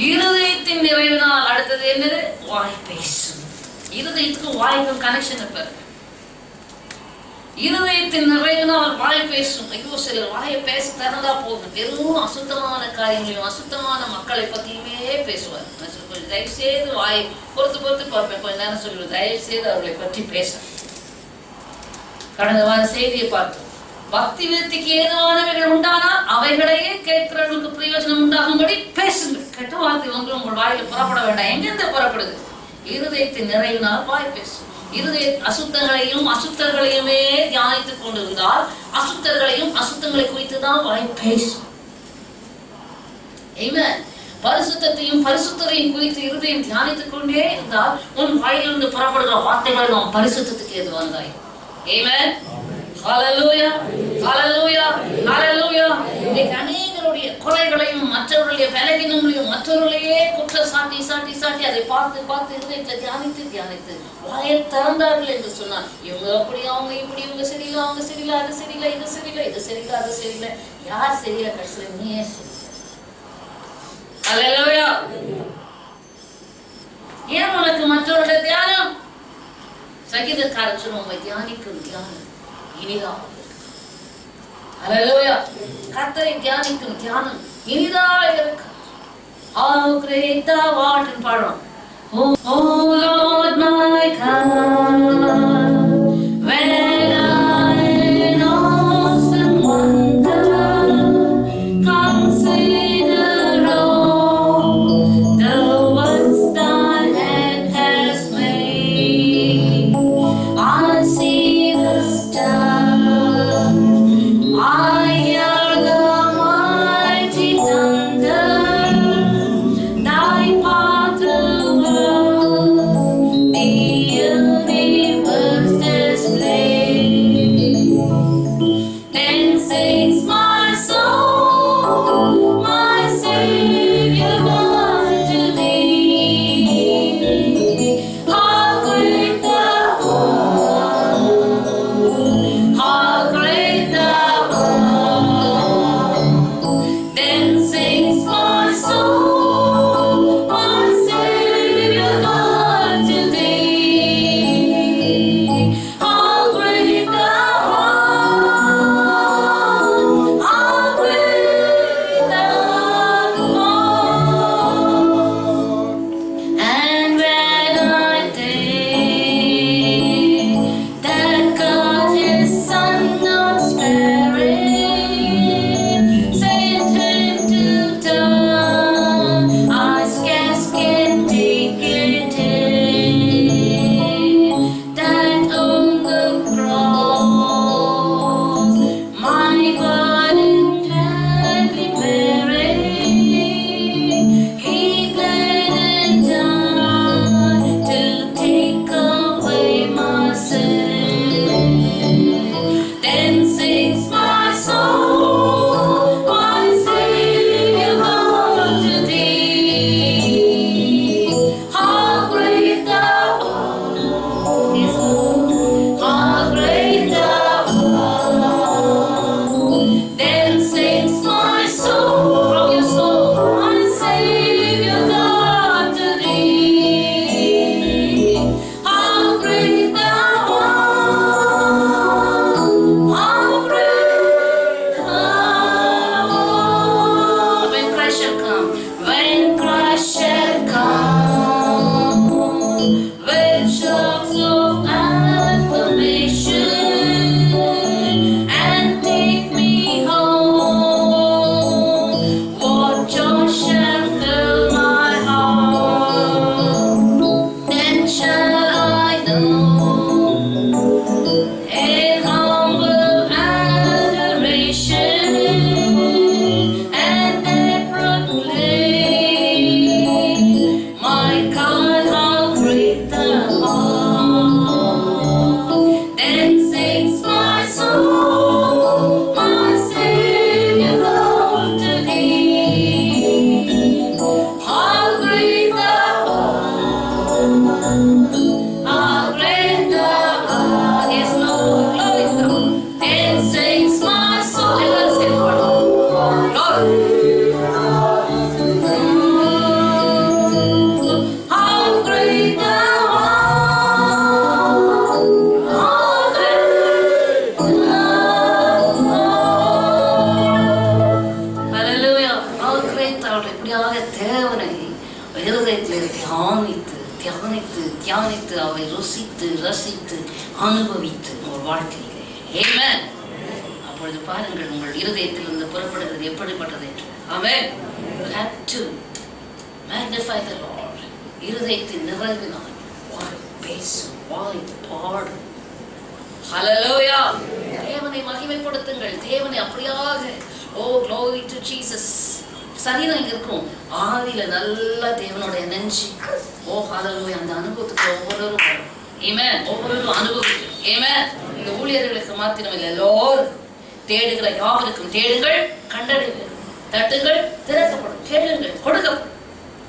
இருதயத்தின் நிறைவினால். அடுத்தது என்னது? வாய் பேசும். இருதயத்துக்கும் வாய்க்கும் கனெக்ஷன் இருப்பாரு. இருதயத்தின் நிறைவினால் வாய் பேசும். ஐயோ, சிலர் வாயை பேச திறந்தா போதும், வெறும் அசுத்தமான காரியங்களையும் அசுத்தமான மக்களை பத்தியுமே பேசுவார். கொஞ்சம் தயவு செய்து வாயை பொறுத்து பார்ப்பேன். கொஞ்ச நேரம் சொல்லுவேன், தயவு செய்து அவர்களை பற்றி பேச. கடந்த வார செய்தியை பார்த்தோம். பக்தி விருத்திக்கு ஏதுவானவைகள் உண்டானால் அவைகளையே கேட்கிறவர்களுக்கு பிரயோஜனம் உண்டாகும்படி பேசுங்கள். கெட்ட வார்த்தை வந்து உங்கள் வாயில புறப்பட வேண்டாம். எங்கிருந்து புறப்படுது? இருதயத்தின் நிறைவினால் வாய் பேசும். இருதய அசுத்தங்களையும் அசுத்தர்களையுமே தியானித்துக் கொண்டிருந்தால் அசுத்தர்களையும் அசுத்தங்களை குறித்துதான் வாய் பேசும். பரிசுத்தையும் பரிசுத்தரையும் குறித்து இருதயம் தியானித்துக் கொண்டே இருந்தால் உன் வாயிலிருந்து புறப்படுகிற வார்த்தைகள் நாம் பரிசுத்தத்துக்கு ஏதுவானதாய். ஆமென். ஹல்லேலூயா. ஹல்லேலூயா. ஹல்லேலூயா. இன்னைக்கு அநேகருடைய குறைகளையும் மற்றவர்களுடைய பலவீனங்களையும் மற்றவர்களையே குற்றம் சாட்டி அதை பார்த்து இருதயத்தை தியானித்து வாயை திறந்தார்கள் என்று சொன்னார். இவங்க அப்படி, அவங்க இப்படி, இவங்க சரியில்லை, அவங்க சரியில்லை, அது சரியில்லை, இது சரியில்லை, இது சரியில்லை, அது சரியில்லை. யார் சரியில்லை? கடைசியில் நீயே சரி. ஹல்லேலூயா. ஏன் உனக்கு மற்றவருடைய தியானம்? சங்கீதக்காரர் சொன்ன உம்மை தியானிக்கும் தியானம் இனிதாக. ஹல்லேலூயா. கர்த்தரை தியானிக்கும் தியானம் இனிதாக இருக்கு. How great thou art ன்னு பாடுறோம். Oh Lord my God, when I in awesome wonder consider all the works thy hand has made, I see the stars, I hear the mighty thunder, thy path through the universe displayed. Then sings my soul, my Savior unto thee. How great thou art, how great thou art. Then sings my soul, my Savior unto thee. How great thou art, how great thou art. And when I think that God His Son not sparing, sent Him to die, I scarce can take it in, that on the cross my burden gladly bearing, He bled and died to take away my sin. Then sings my soul, my Savior unto thee. How great thou art, yes, Lord. How great thou art. Then sings my soul, from your soul, my Savior unto thee. How great thou art, how great thou art. When Christ shall come, when Christ shall come, with shouts of acclamation, and take me home, what joy shall fill my heart? Then shall I know in humble adoration, and then proclaim, my God, how great thou art. Then sings my soul, my Savior unto thee. How great thou art, how great thou art. Yes, Lord, glory to God. Then sings my soul, and let's say, Lord, Lord. How great thou art, how great thou art. Hallelujah. How great thou art. இப்படியாக தேவனை இருதயத்தில் தியானித்து தியானித்து தியானித்து அவை ருசித்து ரசித்து அனுபவித்து உங்கள் வாழ்க்கையிலே Amen. அப்பொழுது பாருங்கள் உங்கள் இருதயத்திலிருந்து புறப்படுகிறது எப்படிப்பட்டது என்று. Amen. You have to magnify the Lord. இருதயத்தின் நிறைவினால் வாய் பேசும், வாய் பாடும். Hallelujah. தேவனை மகிமைப்படுத்துங்கள். தேவனை அப்படியாக glory to Jesus. சரீரம் இங்க இருக்கும், ஆவியில நல்ல தேவனுடைய நெஞ்சு. Hallelujah. அந்த அனுபவத்துக்கு ஒவ்வொருவரும் வரும். Amen. ஒவ்வொருவரும் அனுபவிக்கும். Amen. இந்த ஊழியர்களுக்கு மாத்திரம் இல்லை, எல்லோரும் தேடுகிற யாவருக்கும் தேடுங்கள், கண்டடைங்கள், தட்டுங்கள், திறக்கப்படும், கேளுங்கள், கொடுக்கப்படும்.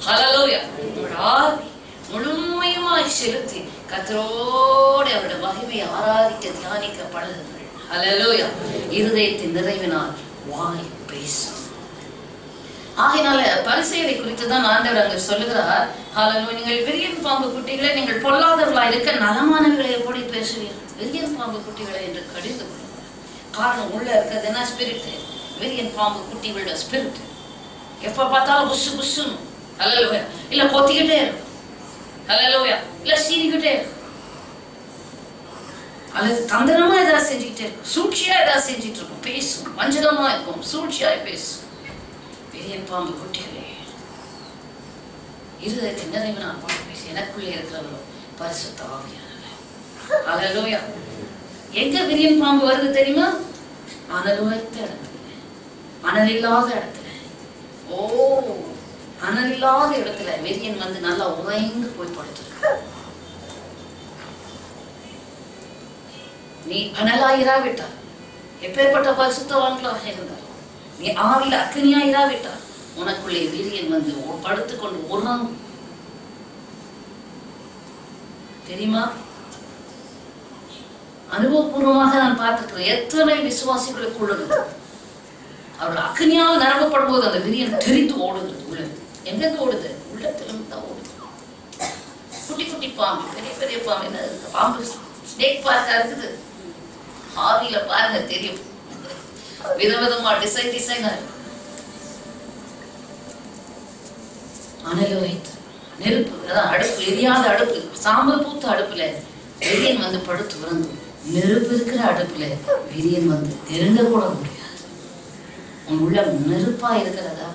Hallelujah. உங்கள் ஆவி முழுமையுமாய் செலுத்தி கர்த்தரோடு அவருடைய மகிமையை ஆராதிக்க தியானிக்க பழகுங்கள். Hallelujah. இருதயத்தின் நிறைவினால் வாய் பேசும். ஆகையினால பரிசேயரை குறித்து தான் ஆண்டவர் அங்க சொல்லுகிறார், ஹalleluya. நீங்கள் விரியன் பாம்பு குட்டிகளை நீங்கள் பொல்லாதவர்களாய் இருக்க நலமானவர்களை எப்படி பேசுவீர்கள்? விரியன் பாம்பு குட்டிகளை என்று கடிந்து கொள்ளுங்கள். காரணம் உள்ள இருக்கிறது என்ன? ஸ்பிரிட். விரியன் பாம்பு குட்டிகளோட ஸ்பிரிட். எப்ப பார்த்தாலும் புஷு புஷுன்னு, ஹalleluya, இல்ல கொத்திக்கிட்டே இருக்கும், ஹalleluya, இல்ல சீறிக்கிட்டே இருக்கும், அல்லது தந்திரமா ஏதாவது செஞ்சுக்கிட்டே இருக்கும், சூழ்ச்சியா ஏதாவது செஞ்சுட்டு இருக்கும், பேசும், வஞ்சகமா இருக்கும், சூழ்ச்சியாய் பேசும். விரியன் பாம்பு குட்டிகளே, இருதயத்தை நிறைவினால் பாம்பு பேசி எனக்குள்ளே இருக்கிறவர்களோ பரிசுத்த ஆவியானவர். ஹalleluya. எங்க விரியன் பாம்பு வருது தெரியுமா? அனலுவைத்த இடத்துல, அனல் இல்லாத இடத்துல. ஓ, அனல் இல்லாத இடத்துல விரியன் வந்து நல்லா உறைந்து போய் படுத்திருக்கு. நீ அனலாயிராவிட்டார், எப்பேற்பட்ட பரிசுத்தவான்களாக இருந்தார், நீ ஆவியில் அக்னியாயிராவிட்டார், உனக்குள்ளே வீரியன் வந்து படுத்துக்கொண்டு உறங்கும். தெரியுமா? அனுபவபூர்வமாக நான் பார்த்திருக்கிறேன். எத்தனை விசுவாசிகளுக்குள்ளது அவர்கள் அக்னியால் நிரப்பப்படும் போது அந்த வீரியன் தெரிந்து ஓடுகிறது. உள்ளது எங்கிருந்து ஓடுது? உள்ளத்திலும் தான் ஓடுது. குட்டி குட்டி பாம்பு, பெரிய பெரிய பாம்பு, என்ன பாம்பு ஸ்னேக் பார்க்கா இருக்குது. ஆவியில பாருங்க தெரியும், விதவிதமா டிசைன் டிசைனா இருக்கு. அனல் வைத்து நெருப்பு, அதான் அடுப்பு, எரியாத அடுப்பு, சாம்பல் பூத்த அடுப்புல விரியன் வந்து படுத்து உறங்கும். நெருப்பு இருக்கிற அடுப்புல விரியன் வந்து நெருங்க கூட முடியாது. உன் உள்ள நெருப்பா இருக்கிறதா,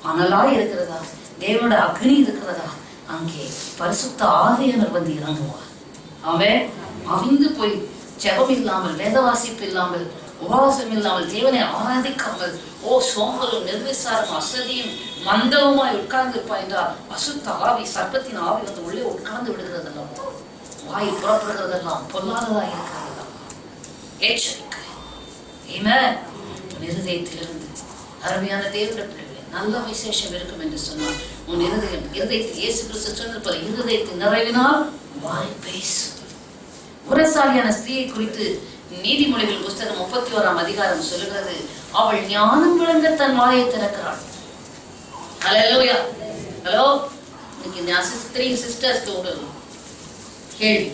அனலா இருக்கிறதா, தேவனோட அக்னி இருக்கிறதா, அங்கே பரிசுத்த ஆவியானவர் வந்து இறங்குவார். அவன் அவிந்து போய் ஜெபம் இல்லாமல், வேத வாசிப்பு இல்லாமல், உபவாசம் இல்லாமல், தேவனை ஆராதிக்காமல், ஓ சோம்பலும் நிர்விசாரம் அசதியும் மந்தவுமாய் உட்கார்ந்து இருப்பா என்றால் அசுத்த ஆவி, சர்ப்பத்தின் ஆவி வந்து உள்ளே உட்கார்ந்து விடுகிறதெல்லாம், வாய் புறப்படுகிறதெல்லாம் பொல்லாததா இருக்கிறதெல்லாம் எச்சரிக்கை. ஆமென். இருதயத்திலிருந்து அருமையான தேவனுடைய பிள்ளைகளே, நல்ல விசேஷம் இருக்கும் என்று சொன்னால் உன் இருதயத்தில் இயேசு கிறிஸ்து சொன்னது போல இருதயத்தின் நிறைவினால் வாய் பேசு. புறசாலியான ஸ்திரியை குறித்து நீதிமொழிகள் புஸ்தகம் 31ஆம் அதிகாரம் சொல்லுகிறது, அவள் ஞானம் விளங்க தன் வாயை திறக்கிறாள். ஹalleluya. ஹலோ, இன்னைக்கு சிஸ்டர்ஸ்க்கு ஒரு கேள்வி,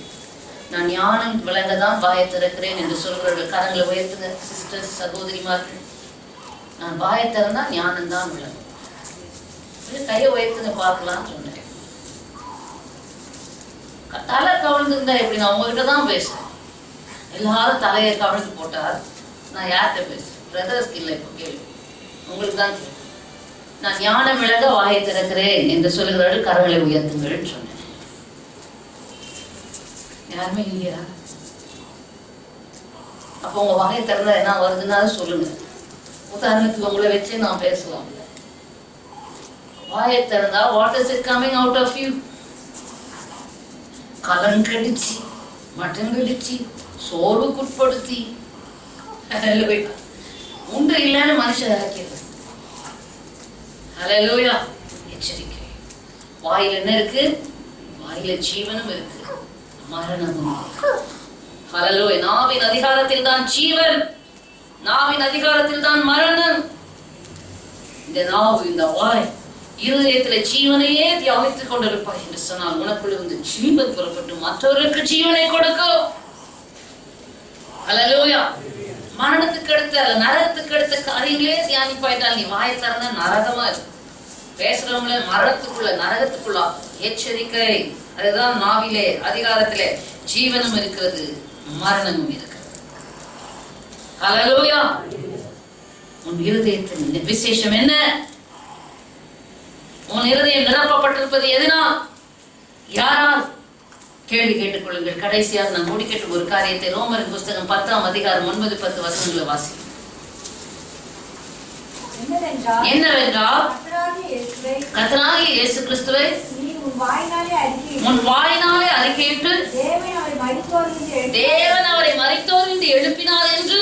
நான் ஞானம் விளங்க தான் வாயை திறக்கிறேன் என்று சொல்கிறவர்கள் கரங்களை உயர்த்துங்க. சிஸ்டர்ஸ், சகோதரிமார்கள், நான் வாயை திறந்தா ஞானம் தான் விளங்கும். கையை உயர்த்துங்க பார்க்கலாம் சொன்னேன். தலை கவிழ்ந்து இருந்தா எப்படி? நான் உங்ககிட்ட தான் பேசுறேன். எல்லாரும் தலையை கவிழ்ந்து போட்டார், நான் யார்கிட்ட பேசுறேன்? பிரதர்ஸ்க்கு இல்லை. இப்போ கேள்வி உங்களுக்கு தான் கேள்வி. நான் ஞானம் விளங்க வாயை திறக்கிறேன் என்று சொல்லுகிறவர்கள் கரங்களை உயர்த்துங்கள் சொன்னேன். யாருமே இல்லையா? அப்போ உங்க வாயை திறந்தா என்ன வருதுன்னா சொல்லுங்க. உதாரணத்துக்கு உங்களை வச்சு நான் பேசலாம். வாயை திறந்தா what is it coming out of you? கலங்கடிச்சு, மட்டன் கடிச்சு, சோர்வுக்குட்படுத்தி, உண்டு இல்லைன்னு மனுஷன் இறக்கிறது. ஹல்லேலூயா. எச்சரிக்கை. வாயில் என்ன இருக்கு? வாயில ஜீவனும் இருக்கு, மரணமும். ஹல்லேலூயா. நாவின் அதிகாரத்தில் தான் ஜீவன், நாவின் அதிகாரத்தில் தான் மரணம். இந்த நாவு, இந்த வாய், இருதயத்திலே ஜீவனையே தியாகித்துக் கொண்டிருப்பாய் என்று சொன்னால் உனக்குள்ள இருந்து ஜீவன் புறப்பட்டு மற்றவருக்கு ஜீவனை கொடுக்கும். ஹல்லேலூயா. மரணத்துக்கு அடுத்த அல்ல நரகத்துக்கு அடுத்த காரியங்களே தியானிப்பாயிட்டால் நீ வாயை திறந்தா நரகமா இருக்கு. பேசுறவங்கள மரணத்துக்குள்ள நரகத்துக்குள்ள. எச்சரிக்கை. அதுதான் நாவிலே அதிகாரத்திலே ஜீவனும் இருக்கிறது, மரணமும் இருக்கிறது. ஹல்லேலூயா. உன் இருதயத்தின் விசேஷம் என்ன? உன் இருதயம் நிரப்பப்பட்டிருப்பது எதனால்? யாரால்? கேள்வி கேட்டுக்கொள்ளுங்கள். கடைசியாக நான் முடிக்கட்டும் ஒரு காரியத்தை. ரோமரின் புஸ்தகம் 10ஆம் அதிகாரம் 9-10 வசனங்களை வாசி. என்னவென்றால் கர்த்தராகிய இயேசு கிறிஸ்துவை உன் வாயினாலே அறிக்கையிட்டு தேவன் அவரை மரித்தோரிலிருந்து எழுப்பினார் என்று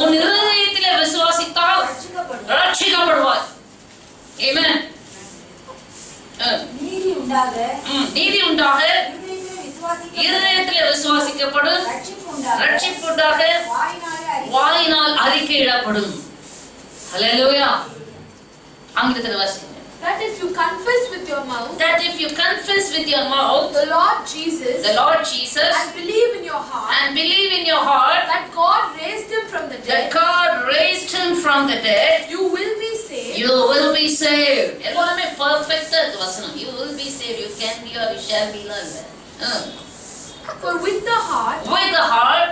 உன் இருதயத்திலே விசுவாசித்தால் ரட்சிக்கப்படுவாய். ஆமென். நீதி உண்டாக இருதயத்திலே விசுவாசிக்கப்படும், ரட்சிப்பு உண்டாக வாயினால் அறிக்கையிடப்படும். ஹல்லேலூயா. ஆங்கிலத்தில் வாசிங்க. that if you confess with your mouth the Lord Jesus and believe in your heart that God raised him from the dead, you will be saved. எல்லாமே பெர்ஃபெக்ட்டா இருக்கு வசனம். You will be saved. You can be or you shall be இல்ல. For with the heart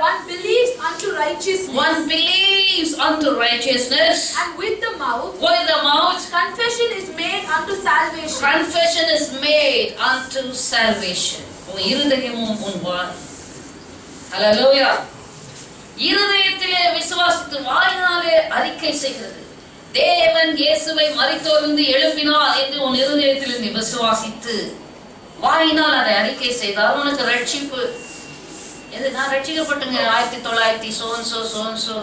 one believes unto righteousness, and with the mouth confession is made unto salvation. உன் இருதயமும் உன் வாய். ஹல்லேலூயா. இருதயத்திலே விசுவாசித்து வாயினாலே அறிக்கை செய்கிறது. தேவன் இயேசுவை மரித்தோரிலிருந்து எழுப்பினார் என்று உன் இருதயத்தில் நீ விசுவாசித்து வாயினால் அதை அறிக்கை செய்தால் உனக்கு ரட்சிப்பு. எது நான் ரட்சிக்கப்பட்டுங்க 1900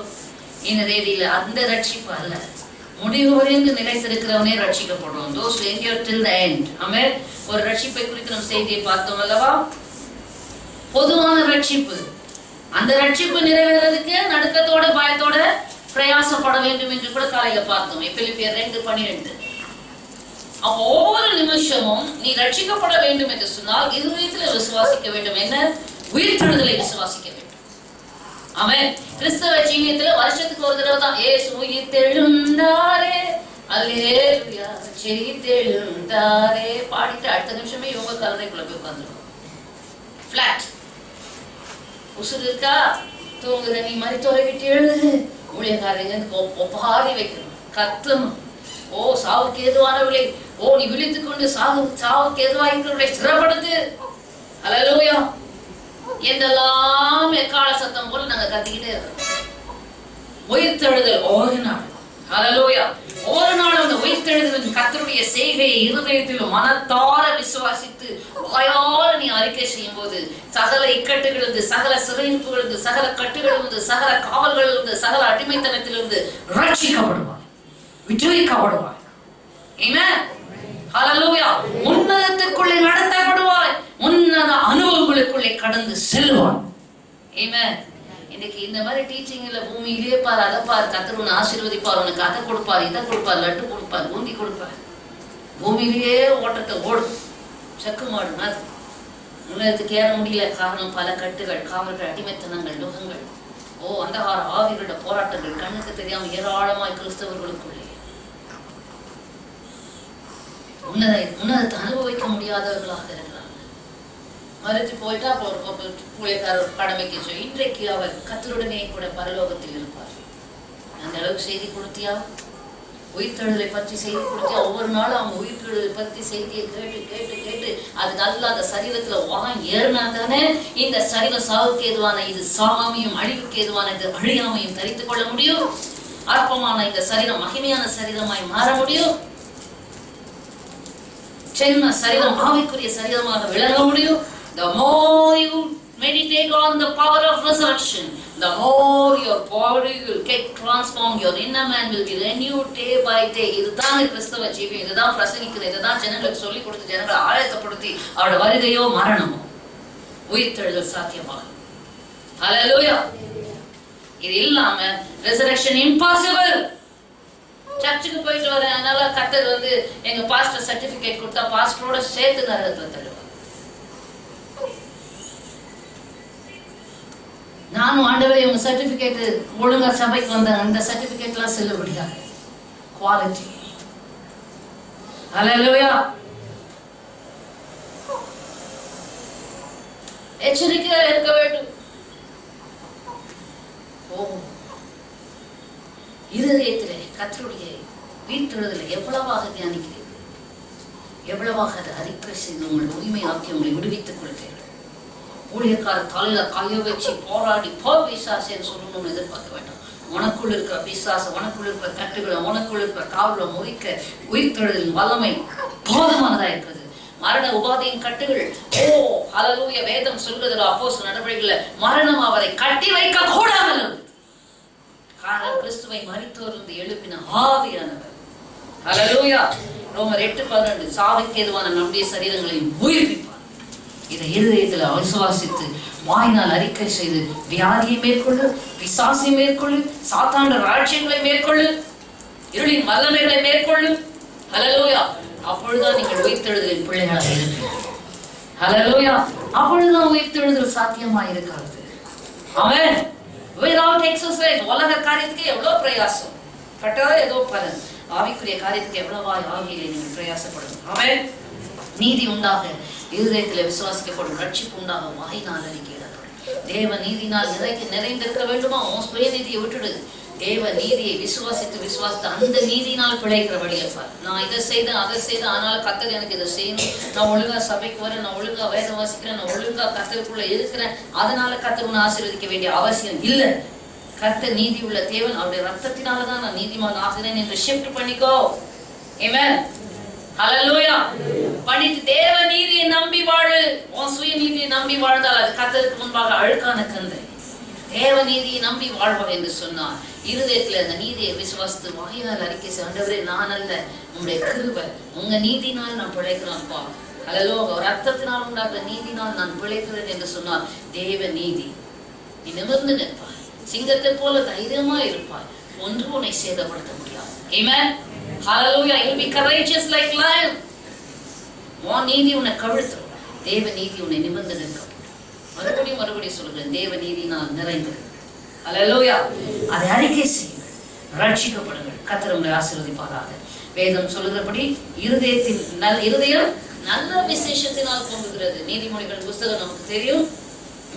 இந்த தேதியில அந்த ரட்சிப்பு அல்ல. முடிவு வரைந்து நிலைத்திருக்கிறவனே ரட்சிக்கப்படுவோம். Those who endure till the end. ஆமென். ஒரு ரட்சிப்பை குறித்து நம்ம செய்தியை பார்த்தோம் அல்லவா? பொதுவான ரட்சிப்பு. அந்த ரட்சிப்பு நிறைவேறதுக்கு நடுக்கத்தோட பயத்தோட பிரயாசப்பட வேண்டும் என்று கூட காலையில பார்த்தோம். பிலிப்பியர் 2:12. அப்போ ஒவ்வொரு நிமிஷமும் நீ ரட்சிக்கப்பட வேண்டும் என்று சொன்னால் இருதயத்தில் விசுவாசிக்க வேண்டும். என்ன? உயிர்த்தெழுதலை விசுவாசிக்க வேண்டும். ஆமென். கிறிஸ்தவ ஜீவியத்துல வருஷத்துக்கு ஒரு தடவை தான் இயேசு உயிர்த்தெழுந்தாரே அல்லேலூயா ஜெயித்தெழுந்தாரே பாடிட்டு அடுத்த நிமிஷமே இவங்க கல்லறைக்குள்ள போய் உட்கார்ந்துருவாங்க. ஃபிளாட். உசுறு இருக்கா? தூங்குற நீ மரித்தோரை விட்டு எழுது. ஊழியக்காரங்க ஒப்பாரி வைக்கணும், கத்தணும். ஓ சாவுக்கு ஏதுவானவளை, ஓ நீ விழித்துக் கொண்டு சாவுக்கு ஏதுவாயிருக்கிறவளை சிறப்படுத்து. ஹல்லேலூயா. என்றெல்லாம் எக்கால சத்தம் போல நாங்க கத்திக்கிட்டே இருக்கோம். உயிர்த்தெழுதல் ஒரு நாள். ஹல்லேலூயா. ஒரு நாள் அந்த உயிர்த்தெழுதலின் கர்த்தருடைய செய்கையை இருதயத்தில் மனத்தார விசுவாசித்து வாயால் நீ அறிக்கை செய்யும் போது சகல இக்கட்டுகளிலிருந்து, சகல சிறையிருப்புகளிலிருந்து, சகல கட்டுகளிலிருந்து, சகல காவல்களிலிருந்து, சகல அடிமைத்தனத்திலிருந்து ரட்சிக்கப்படுவாய், விடுவிக்கப்படுவாய். ஆமென். ஹல்லேலூயா. உன்னதத்துக்குள்ளே நடத்தப்படுவாய், உன்னத அனுபவங்களுக்குள்ளே கடந்து செல்வாய். ஆமென். இன்னைக்கு இந்த மாதிரி டீச்சிங்ல பூமியிலே பாரு, அதை பாரு, கர்த்தர் உன்னை ஆசீர்வதிப்பார், உனக்கு அதை கொடுப்பார், இதை கொடுப்பார், லட்டு கொடுப்பார், பூந்தி கொடுப்பார். பூமியிலேயே ஓட்டத்தை ஓடும் செக்கு மாடு மாதிரி. உன்னதத்துக்கு ஏற முடியல. காரணம் பல கட்டுகள், காவல்கள், அடிமைத்தனங்கள், நுகங்கள், அந்தகார ஆவிகளோட போராட்டங்கள், கண்ணுக்கு தெரியாம ஏராளமாய் கிறிஸ்தவர்களுக்குள்ளே உன்னதத்தை அனுபவிக்க முடியாதவர்களாக இருக்கிறாங்க. மறுத்து போயிட்டா ஊழியக்காரர் கடமைக்கு சொல்லி இன்றைக்கு அவர் கர்த்தருடனே கூட பரலோகத்தில் இருப்பார். அந்த அளவுக்கு செய்தி கொடுத்தியா? உயிர்த்தெழுதலை பற்றி செய்தி கொடுத்தியா? ஒவ்வொரு நாளும் அவங்க உயிர்த்தெழுதலை பற்றி செய்தியை கேட்டு கேட்டு கேட்டு அது நல்லா அந்த சரீரத்துல ஏறினா தானே இந்த சரீரம் சாவுக்கு ஏதுவான இது சாகாமையும் அழிவுக்கு ஏதுவான இது அழியாமையும் தரித்துக் கொள்ள முடியும். அற்பமான இந்த சரீரம் மகிமையான சரீரமாய் மாற முடியும். சென்ன சரீரம் ஆவிக்குரிய சரீரமாக விளங்க முடியும். The more you meditate on the power of resurrection, the more your body will get transformed, your inner man will be renewed day by day. இதுதான் கிறிஸ்தவ ஜீவியம். இதுதான் பிரசங்கிக்கிறது. இதுதான் ஜனங்களுக்கு சொல்லிக் கொடுத்து ஜனங்களை ஆயத்தப்படுத்தி அவருடைய வருகையோ மரணமோ உயிர்த்தெழுதல் சாத்தியமாகும். ஹல்லேலூயா. இது இல்லாம resurrection impossible. சர்ச்சுக்கு போயிட்டு வரேன், அதனால கர்த்தர் எங்க பாஸ்டர் சர்டிபிகேட் கொடுத்தா பாஸ்டரோட சேர்த்து நரகத்துல தள்ளுவார். நானும் ஆண்டவரே உங்க சர்டிபிகேட் ஒழுங்கா சபைக்கு வந்தாங்க, அந்த சர்டிபிகேட் எல்லாம் செல்லுபடியாக குவாலிட்டி. ஹல்லேலூயா. எச்சரிக்கையா இருக்க வேண்டும். இருதயத்திலே கர்த்தருடைய உயிர்த்தெழுதலை எவ்வளவாக தியானிக்கிறீர்கள், எவ்வளவாக அதை அறிக்கை செய்து உங்கள் உரிமை ஆக்கி உங்களை விடுவித்துக் கொள்கிறீர்கள். ஊழியக்கார தலையில கைய வச்சு போராடி பிசாசேன்னு சொல்லணும்னு எதிர்பார்க்க வேண்டாம். உனக்குள் இருக்கிற பிசாசம், உனக்குள் இருக்கிற கட்டுகளை, உனக்குள் இருக்கிற காவலை முறிக்க உயிர்த்தெழுதலின் வல்லமை போதுமானதா இருக்கிறது. மரண உபாதையின் கட்டுகள் ஹல்லேலூயா வேதம் சொல்றதுல அப்போஸ்தலர் நடவடிக்கைகள்ல மரணம் அவரை கட்டி வைக்க கூடாது. காரணம் கிறிஸ்துவை மரித்தோரிலிருந்து எழுப்பின ஆவியானவர். ஹல்லேலூயா. ரோமர் 8:12 சாவுக்கு ஏதுவான நம்முடைய சரீரங்களை உயிர்ப்பிப்பார். இதை இருதயத்தில் விசுவாசித்து வாயினால் அறிக்கை செய்து வியாதியை மேற்கொள்ளு, பிசாசை மேற்கொள்ளு, சாத்தாண்ட ராஜ்யங்களை மேற்கொள்ளு, இருளின் வல்லமைகளை மேற்கொள்ளு. ஹல்லேலூயா. அப்பொழுதுதான் நீங்கள் உயிர்த்தெழுதலின் பிள்ளைகளாக இருப்பீர்கள். ஹல்லேலூயா. அப்பொழுதுதான் உயிர்த்தெழுதல் சாத்தியமா இருக்காது. ஆமென். without exercise உலக காரியத்துக்கு எவ்வளவு பிரயாசம் பட்டா ஏதோ பலன், ஆவிக்குரிய காரியத்துக்கு எவ்வளவாய் ஆவியிலே நீங்கள் பிரயாசப்படும். ஆமென். நீதி உண்டாக இருதயத்திலே விசுவாசிக்கப்படும், ரட்சிப்பு உண்டாக வாயினால் அறிக்கையிடப்படும். தேவ நீதினால் நிறைந்திருக்க வேண்டுமா? உன் சுய நீதியை விட்டுடு. தேவ நீதியை விசுவாசித்து அந்த நீதினால் பிழைக்கிறபடி இருப்பார். நான் இதை செய்தேன் அதை செய்தேன், ஆனால் கர்த்தர் எனக்கு இதை செய்யணும், நான் ஒழுங்கா சபைக்கு வரேன், நான் ஒழுங்கா வேதம் வாசிக்கிறேன், நான் ஒழுங்கா கர்த்தருக்குள்ள இருக்கிறேன், அதனால கர்த்தர் உன்னை ஆசீர்வதிக்க வேண்டிய அவசியம் இல்லை. கர்த்தர் நீதி உள்ள தேவன், அவருடைய ரத்தத்தினாலதான் நான் நீதிமான் ஆகிறேன் என்று ஷிஃப்ட் பண்ணிக்கோ. ஆமென். ஹல்லேலூயா. பண்ணிட்டு தேவ நீதியை நம்பி வாழு. உன் சுய நீதியை நம்பி வாழ்ந்தால் அது கர்த்தருக்கு முன்பாக அழுக்கான கந்தை. தேவ நீதியை நம்பி வாழ்வார் என்று சொன்னார். இருதயத்துல அந்த நீதியை விசுவாசித்து வாயினால் அறிக்கை செய்ய, ஆண்டவரே நான் அல்ல, உங்களுடைய கிருபை, உங்க நீதினால் நான் பிழைக்கிறேன்ப்பா. ஹல்லேலூயா. ரத்தத்தினால் உண்டாகிற நீதினால் நான் பிழைக்கிறேன் என்று சொன்னார். தேவ நீதி. நீ நிமிர்ந்து நிற்பாய், சிங்கத்தை போல தைரியமா இருப்பாய், ஒன்று உன்னை சேதப்படுத்த முடியாது. ஆமென். ஹல்லேலூயா. You will be courageous like lion. உன் நீதி உன்னை கவிழ்த்தும், தேவ நீதி உன்னை நிமிர்ந்து நிற்கும். மறுபடியும் சொல்லுகிறேன், தேவ நீதினால் நிறைந்தது. ஹல்லேலூயா. அதை அறிக்கை செய்யுங்கள், ரட்சிக்கப்படுங்கள். கர்த்தர் உங்களை ஆசீர்வதிப்பாராக. வேதம் சொல்லுகிறபடி இருதயம் நல்ல விசேஷத்தினால் பொங்குகிறது. நீதிமொழிகள் புஸ்தகம் நமக்கு தெரியும்,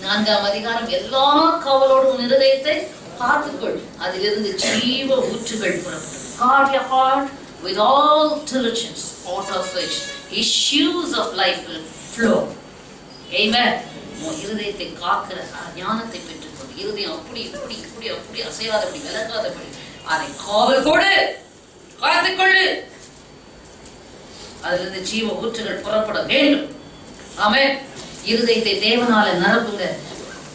4ஆம் அதிகாரம். எல்லா காவலோடும் இருதயத்தை காத்துக்கொள், அதிலிருந்து ஜீவ ஊற்றுகள் புறப்படும். Guard your heart with all diligence, out of which issues of life will flow. Amen. இருதயத்தை காக்கிற ஞானத்தை பெற்றுக்கொண்டு, இருதயம் அப்படி இப்படி இப்படி அப்படி அசையாதபடி விலகாதபடி அதை காவல் கொடு, காத்துக்கொள்ளு, அதிலிருந்து ஜீவ ஊற்றுகள் புறப்பட வேண்டும். ஆமென். இருதயத்தை தேவனால நிரப்புங்க.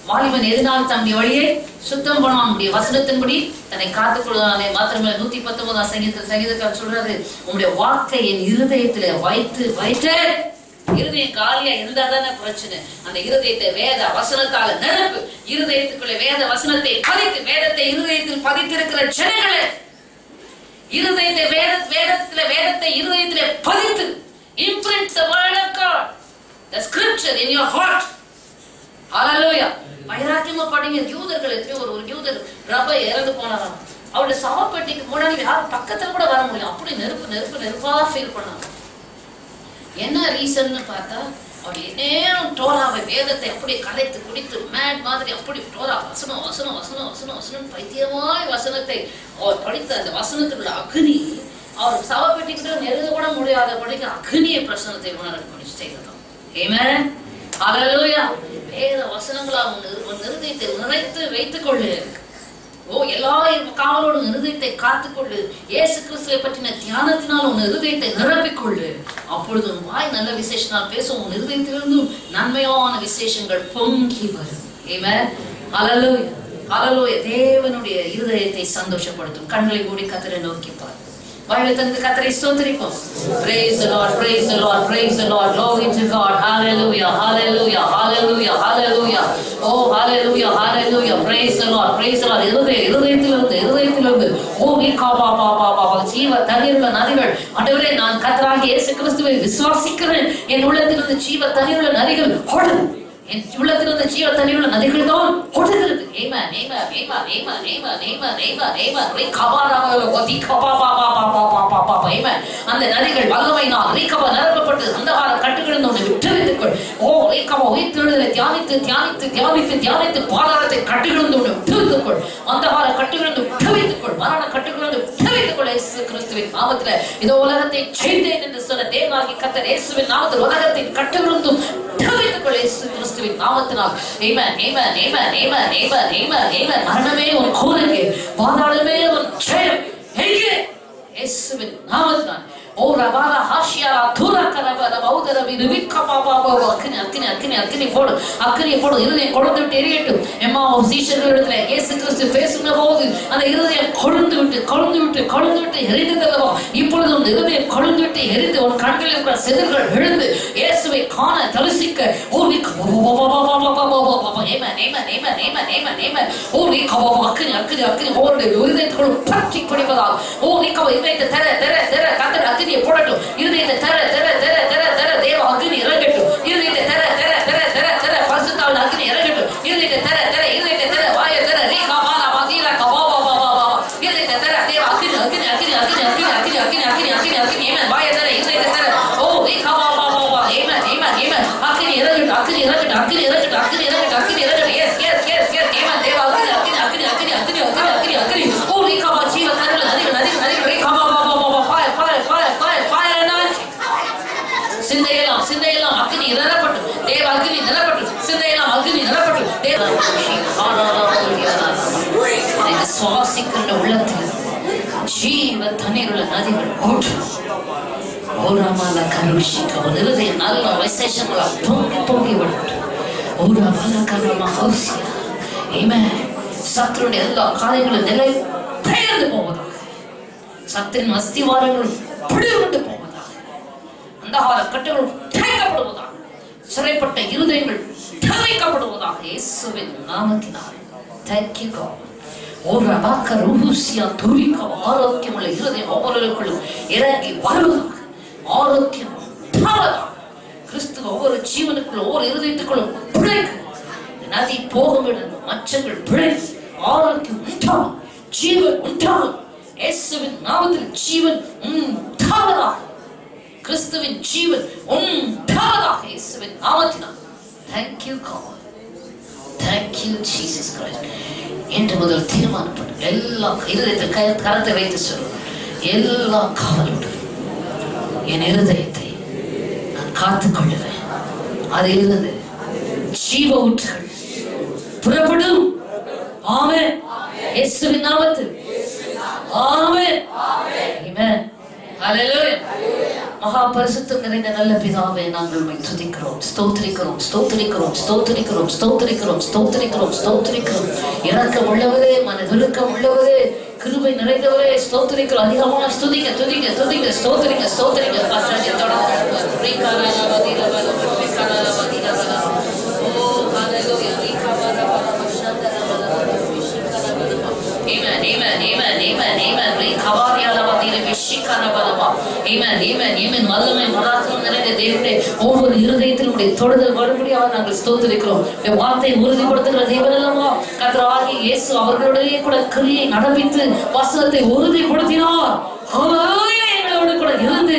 வாலிபன் எதனால் தம்முடைய வழியை சுத்தம் பண்ண முடிய வசனத்தின்படி தன்னை காத்துக் கொள்வதாலே மாத்திரமே. 119ஆம் சங்கீதத்தில் சொல்றது, உங்களுடைய வார்த்தை என் இருதயத்துல வைத்து இருதயம் காலியா இருந்தாதானே பிரச்சனை. அந்த இருதயத்தை வேத வசனத்தால நிரப்பு. இருதயத்துக்குள்ள வேத வசனத்தை பதித்து, வேதத்தை இருதயத்தில் பதித்திருக்கிற ஜனங்களே, இருதயத்தை வேதத்தை இருதயத்திலே பதித்து, imprint the word of God, the scripture in your heart. ஹல்லேலூயா. வைராக்கியமா படிங்க. யூதர்கள் ஒரு யூதர் ரபை இறந்து போனாராம். அவருடைய சவப்பெட்டிக்கு முன்னாடி யாரும் பக்கத்துல கூட வர முடியும், அப்படி நெருப்பா ஃபீல் பண்ணாங்க. என்ன ரீசன்னு பார்த்தா, அவர் நேரம் டோராவை வேதத்தை அப்படி கலைத்து குடித்து மேட் மாதிரி அப்படி டோரா வசனம் வசனம் வசனம் வசனம் வசனம் பைத்தியமாய் வசனத்தை அவர் படித்த அந்த வசனத்துக்குள்ள அக்னி அவர் சவப்பெட்டிக்கிட்ட நெருங்க கூட முடியாத படிக்க அக்னிய பிரசனத்தை உணர செய்தோம். ஆமென். ஹல்லேலூயா. வேத வசனங்களால் உன் இருதயத்தை நிறைத்து வைத்துக் கொள்ளு. எல்லா காவலோடும் இருதயத்தை காத்துக்கொள்ளு. இயேசு கிறிஸ்துவை பற்றின தியானத்தினால் உன் இருதயத்தை நிரப்பிக்கொள்ளு. அப்பொழுது உன் வாய் நல்ல விசேஷனால் பேசும், உன் இருதயத்திலிருந்தும் நன்மையான விசேஷங்கள் பொங்கி வரும். ஆமென். ஹல்லேலூயா. ஹல்லேலூயா. தேவனுடைய இருதயத்தை சந்தோஷப்படுத்தும். கண்களை மூடி கர்த்தரை நோக்கி பார். வாயில தந்து கர்த்தரை ஸ்தோத்திரிப்போம். Praise the Lord, praise the Lord, praise the Lord. Glory to God. Hallelujah, hallelujah, hallelujah, hallelujah. Oh, hallelujah, hallelujah. Praise the Lord, praise the Lord. இருதயத்திலிருந்து ஓ ஜீவ தண்ணீருள்ள நதிகள். ஆண்டவரே, நான் கர்த்தராகிய இயேசு கிறிஸ்துவை விசுவாசிக்கிறேன். என் உள்ளத்திலிருந்து ஜீவ தண்ணீருள்ள நதிகள் ஓடும். என் உள்ளத்திலிருந்து ஜீவ தண்ணீருள்ள நதிகள் தான் ஓடுகிறது. ஆமென், ஆமென், ஆமென், ஆமென், ஆமென், ஆமென், ஆமென். அந்த நதிகள் வல்லமையினால் ரீகபா நிரப்பப்பட்டு அந்தகார கட்டுகளிலிருந்து உன்னை விட்டுவித்துக்கொள். ஓ ரீகபா உயிர்த்தெழுதலை தியானித்து தியானித்து தியானித்து தியானித்து பாதாளத்தை கட்டுகளிலிருந்து உன்னை விட்டுவித்துக்கொள். அந்தகார கட்டுகளிலிருந்து விட்டுவித்துக்கொள். மரண கட்டுகளிலிருந்து விட்டுவித்துக்கொள். இயேசு கிறிஸ்துவின் நாமத்தில் இதோ உலகத்தை செய்தேன் என்று சொன்ன தேவனாகிய கர்த்தர் இயேசுவின் நாமத்தில் உலகத்தின் கட்டுகளிலிருந்து விட்டுவித்துக்கொள். இயேசு கிறிஸ்துவின் நாமத்தினால். ஆமென், ஆமென், ஆமென், ஆமென், ஆமென், ஆமென், ஆமென். மரணமே உன் கூரங்கே, பாதாளமே உன் ஜெயம் எங்கே? இயேசுவின் நாமத்தினால். ஓ ரபாலா ஹாஷியா துரக்கரபல பௌதர அக்கினி போடு, அக்கினியை போடு. இருதயம் கொழுந்து விட்டு எரியட்டும். எம்மாவும் சீஷர்கள் இடத்துல இயேசு கிறிஸ்து பேசுகிற போது அந்த இருதயம் கொழுந்து விட்டு எரிந்ததல்லவா, இப்பொழுது உன் இருதயம் கொழுந்து விட்டு எரிந்து உன் கண்களில் இருக்கிற செதில்கள் விழுந்து இயேசுவை காண தரிசிக்க இருதயத்துக்குள் பற்றி பிடிப்பதால் இருதயத்தை தர தர தர கத்தர் அக்னியை போடட்டும். இருதயத்தை தர தர தர தர தர தேவ அக்னி இறங்கட்டும். இருதயத்தை தர தர தர தர தர பரிசுத்தாவின் அக்னி இறங்கட்டும். இருதயத்தை தர தர இருதயத்தை தர வாய தர ரீகா மாலா மதீரா கவா வா வா வா வா இருதயத்தை தர தேவ அக்னி அக்னி அக்னி அக்னி அக்னி அக்னி அக்னி அக்னி அக்னி அக்னி ஏமன் வாய தர இருதயத்தை தர ஓ ரீகா வா வா வா வா ஏமன் ஏமன் ஏமன் அக்னி இறங்கட்டும் அக்னி இறங்கட்டும் அக்னி இறங்கட்டும் அக்னி இறங்கட்டும் அக்னி இறங்கட்டும் எஸ் எஸ் எஸ் எஸ் ஏமன் தேவ அக்னி அக்னி அக்னி அக்னி அக்னி அக்னி அக்னி அக்னி ஓ ரீகா வா ஜீவ தரல நதி நதி நதி ரீகா வா வா வா வா fire fire fire fire fire சிந்தையெல்லாம் அக்னி நிரப்பட்டும். தேவ அக்னி நிரப்பட்டும். சிந்தையெல்லாம் அக்னி நிரப்பட்டும். தேவ சுவாசிக்கின்ற உள்ளத்தில் ஜீவ தண்ணீருள்ள நதிகள் ஓட்டும். ஓராமால கருஷிக்க ஒரு இருதயம் நல்ல விசேஷங்களா பொங்கி விடட்டும். ஓராமால கருமா ஹௌசியா ஆமென். சத்துருடைய எல்லா காரியங்களும் நிலை பெயர்ந்து போவதாக. சத்தின் அஸ்திவாரங்களும் பிளவுண்டு போவதாக. அந்தகார கட்டுகள் தேய்க்கப்படுவதாக. சிறைப்பட்ட இருதயங்கள் தேய்க்கப்படுவதாக இயேசுவின் நாமத்தினால். Thank you God. ஒரு வாக்க ரூசியா துரிக்க ஆரோக்கியமுள்ள இருதயம் ஒவ்வொருவருக்குள்ளும் இறங்கி வருவதாக. ஆரோக்கியம் உண்டாவதாக. கிறிஸ்துவ ஒவ்வொரு ஜீவனுக்குள்ளும் ஒவ்வொரு இருதயத்துக்குள்ளும் பிழைக்க நதி போகும் இடம் மச்சங்கள் பிழைத்து ஆரோக்கியம் உண்டாகும். ஜீவன் உண்டாகும். இயேசுவின் நாமத்தில் ஜீவன் உண்டாவதாக. கிறிஸ்துவின் ஜீவன் உண்டாவதாக இயேசுவின் நாமத்தினால். Thank you God. Thank you Jesus Christ. என்று முதல் தீர்மானப்படும் எல்லா இருதயத்தில் கரத்தை வைத்து சொல்லுங்கள். எல்லா காவலுடன் என் இருதயத்தை நான் காத்துக் கொள்ளுவேன். அதிலிருந்து ஜீவ ஊற்றுகள் புறப்படும். ஆமென். இயேசுவின் நாமத்தில். ஆமென். ஆமென். ஹல்லேலூயா. மகா பரிசுத்தம் நிறைந்த நல்ல பிதாவே, நாங்கள் உம்மை துதிக்கிறோம், ஸ்தோத்திரிக்கிறோம், ஸ்தோத்திரிக்கிறோம், ஸ்தோத்திரிக்கிறோம், ஸ்தோத்திரிக்கிறோம், ஸ்தோத்திரிக்கிறோம், ஸ்தோத்திரிக்கிறோம். இரக்கம் உள்ளவரே, மனதுருக்கம் உள்ளவரே, கிருபை நிறைந்தவரே, ஸ்தோத்திரிக்கிறோம். அதிகமாக ஸ்துதிங்க துதிங்க துதிங்க ஸ்தோத்திரிங்க ஸ்தோத்திரிங்க. Pastor Amen, amen, amen, amen, amen. Amen, amen, amen. வல்லமை மராத்மம் நிறைந்த தேவனே, ஒவ்வொரு இருதயத்திலும் தொடுதல் வரும்படியாக நாங்கள் ஸ்தோத்திரிக்கிறோம். வார்த்தை உறுதிப்படுத்துகிற தேவன் அல்லவா கர்த்தராகிய இயேசு அவர்களுடைய கூட கிரியை நடப்பித்து வசனத்தை உறுதிப்படுத்தினார். எங்களோடு கூட இருந்து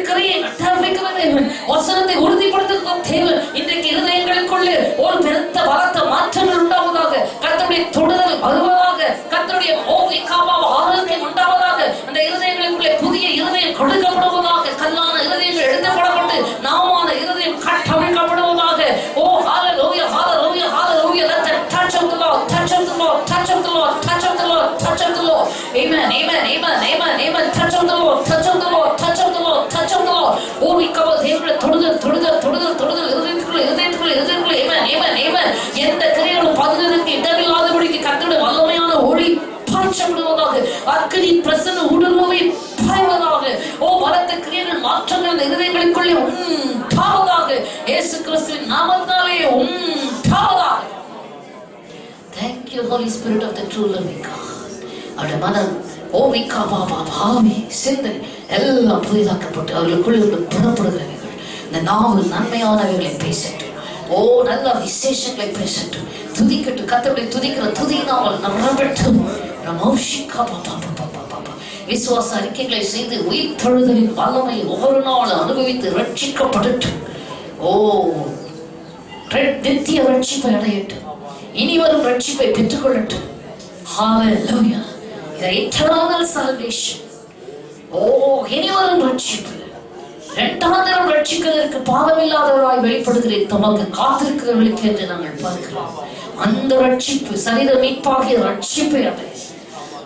கிரியை நடப்பிக்கிற தேவன், வசனத்தை உறுதிப்படுத்துகிற தேவன். இன்றைக்கு இருதயங்களுக்குள்ளே ஒரு பெருத்த பலத்த மாற்றங்கள் உண்டாவதாக. கர்த்தருடைய தொடுதல் வருவதாக. கர்த்தருடைய ஆரோக்கியம் உண்டாவதாக. அந்த இருதயங்களுக்குள்ளே புதிய இருதயம் கொடுக்கப்படுவதாக. கல்லான இருதயங்கள் எழுதப்படப்பட்டு நாமான இருதயம் கட்டமைக்கப்படுவதாக. ஓ ஹalleluya, hallelujah, hallelujah. Let the touch of the Lord, touch of the Lord, touch of the Lord, touch of the Lord, touch of the Lord. Amen, amen, amen, amen, amen. Touch of the Lord, touch of the Lord, touch of the Lord, touch of the Lord. ஓ இக்கவ தேவனுடைய தொடுதல் தொடுதல் தொடுதல் தொடுதல் இருதயத்துக்குள்ள இருதயத்துக்குள்ள இருதயத்துக்குள்ள. amen, amen, amen. எந்த கிரியைகளும் பதினெதுக்கு இடமில்லாதபடிக்கு கர்த்தருடைய வல்லமையான ஒளி பாய்ச்சப்படுவதாக. அக்கினி பிரசன்ன ஊடுருவை பாய்வதாக. ஓ பலத்த கிரியைகள் மாற்றங்கள் அந்த இருதயங்களுக்குள்ளே உண்டாவதாக. இயேசு கிறிஸ்துவின் நாமத்தாலே உண்டாவதாக. Thank you Holy Spirit of the true living God. அவருடைய மனம் ஓவிக்கா பாபா பாவி சிந்தை எல்லாம் புதிதாக்கப்பட்டு அவர்களுக்குள்ளே புறப்படுகிறவர்கள் இந்த நாவல் நன்மையானவைகளை பேசட்டும். ஓ நல்ல விசேஷங்களை பேசட்டும். துதிக்கட்டும். கர்த்தருடைய துதிக்கிற துதியினால் நிரம்பட்டும். விசுவாச அறிக்கைகளை செய்து உயிர் தழுதலின் வல்லமை ஒவ்வொரு நாளும் அனுபவித்து ரட்சிக்கப்படட்டும். ஓ நித்திய ரட்சிப்பை அடையட்டும். இனி வரும் ரட்சிப்பை பெற்றுக்கொள்ளட்டும். ஹalleluya. eternal salvation. ஓ இனி வரும் ரட்சிப்பு. இரண்டாம் தரம் ரட்சிக்கிறதற்கு பாவமில்லாதவராய் வெளிப்படுகிறேன் தமக்கு காத்திருக்கிறவர்களுக்கு என்று நாங்கள் பார்க்கிறோம். அந்த ரட்சிப்பு சரீர மீட்பாகிய ரட்சிப்பை அடைய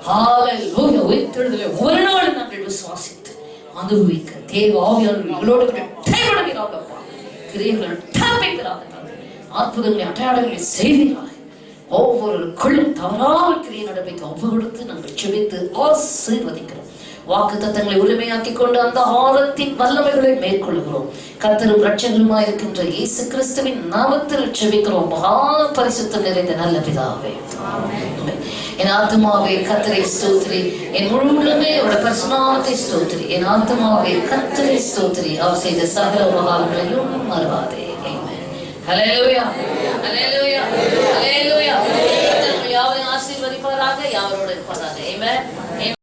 ஹalleluya உயிர்த்தெழுதலை ஒரு நாள் நாங்கள் விசுவாசித்து அனுபவிக்க தேவ ஆவியானவர் எங்களோடு கைவிடுவீராகப்பா. கிரியைகள் தப்பிக்கிறாங்க. அற்புதங்களை அடையாளங்களை செய்தீர்களாக ஒவ்வொருக்குள்ளும் தவறாமல் கிரியை நடப்பிக்க ஒவ்வொருத்து நாங்கள் செபித்து ஆசீர்வதிக்கிறோம். வாக்கு தத்தங்களை உரிமையாக்கிக் கொண்டு அந்த ஆழத்தின் வல்லமைகளை மேற்கொள்கிறோம். கர்த்தரும் இரட்சகருமாய் இருக்கின்ற இயேசு கிறிஸ்துவின் நாமத்தில் செபிக்கிறோம். மகா பரிசுத்தம் நிறைந்த நல்ல பிதாவே. என் ஆத்துமாவே கர்த்தரை ஸ்தோத்திரி, என் முழு உள்ளமே அவருடைய பரிசுநாமத்தை ஸ்தோத்திரி. என் ஆத்துமாவே கர்த்தரை ஸ்தோத்திரி, அவர் செய்த சகல உபகாரங்களையும் மறவாதே. ஹல்லேலூயா, ஹல்லேலூயா, ஹல்லேலூயா. யாவரையும் ஆசீர்வதிப்பதாக, யாவரோடு இருப்பதாக. ஆமென்.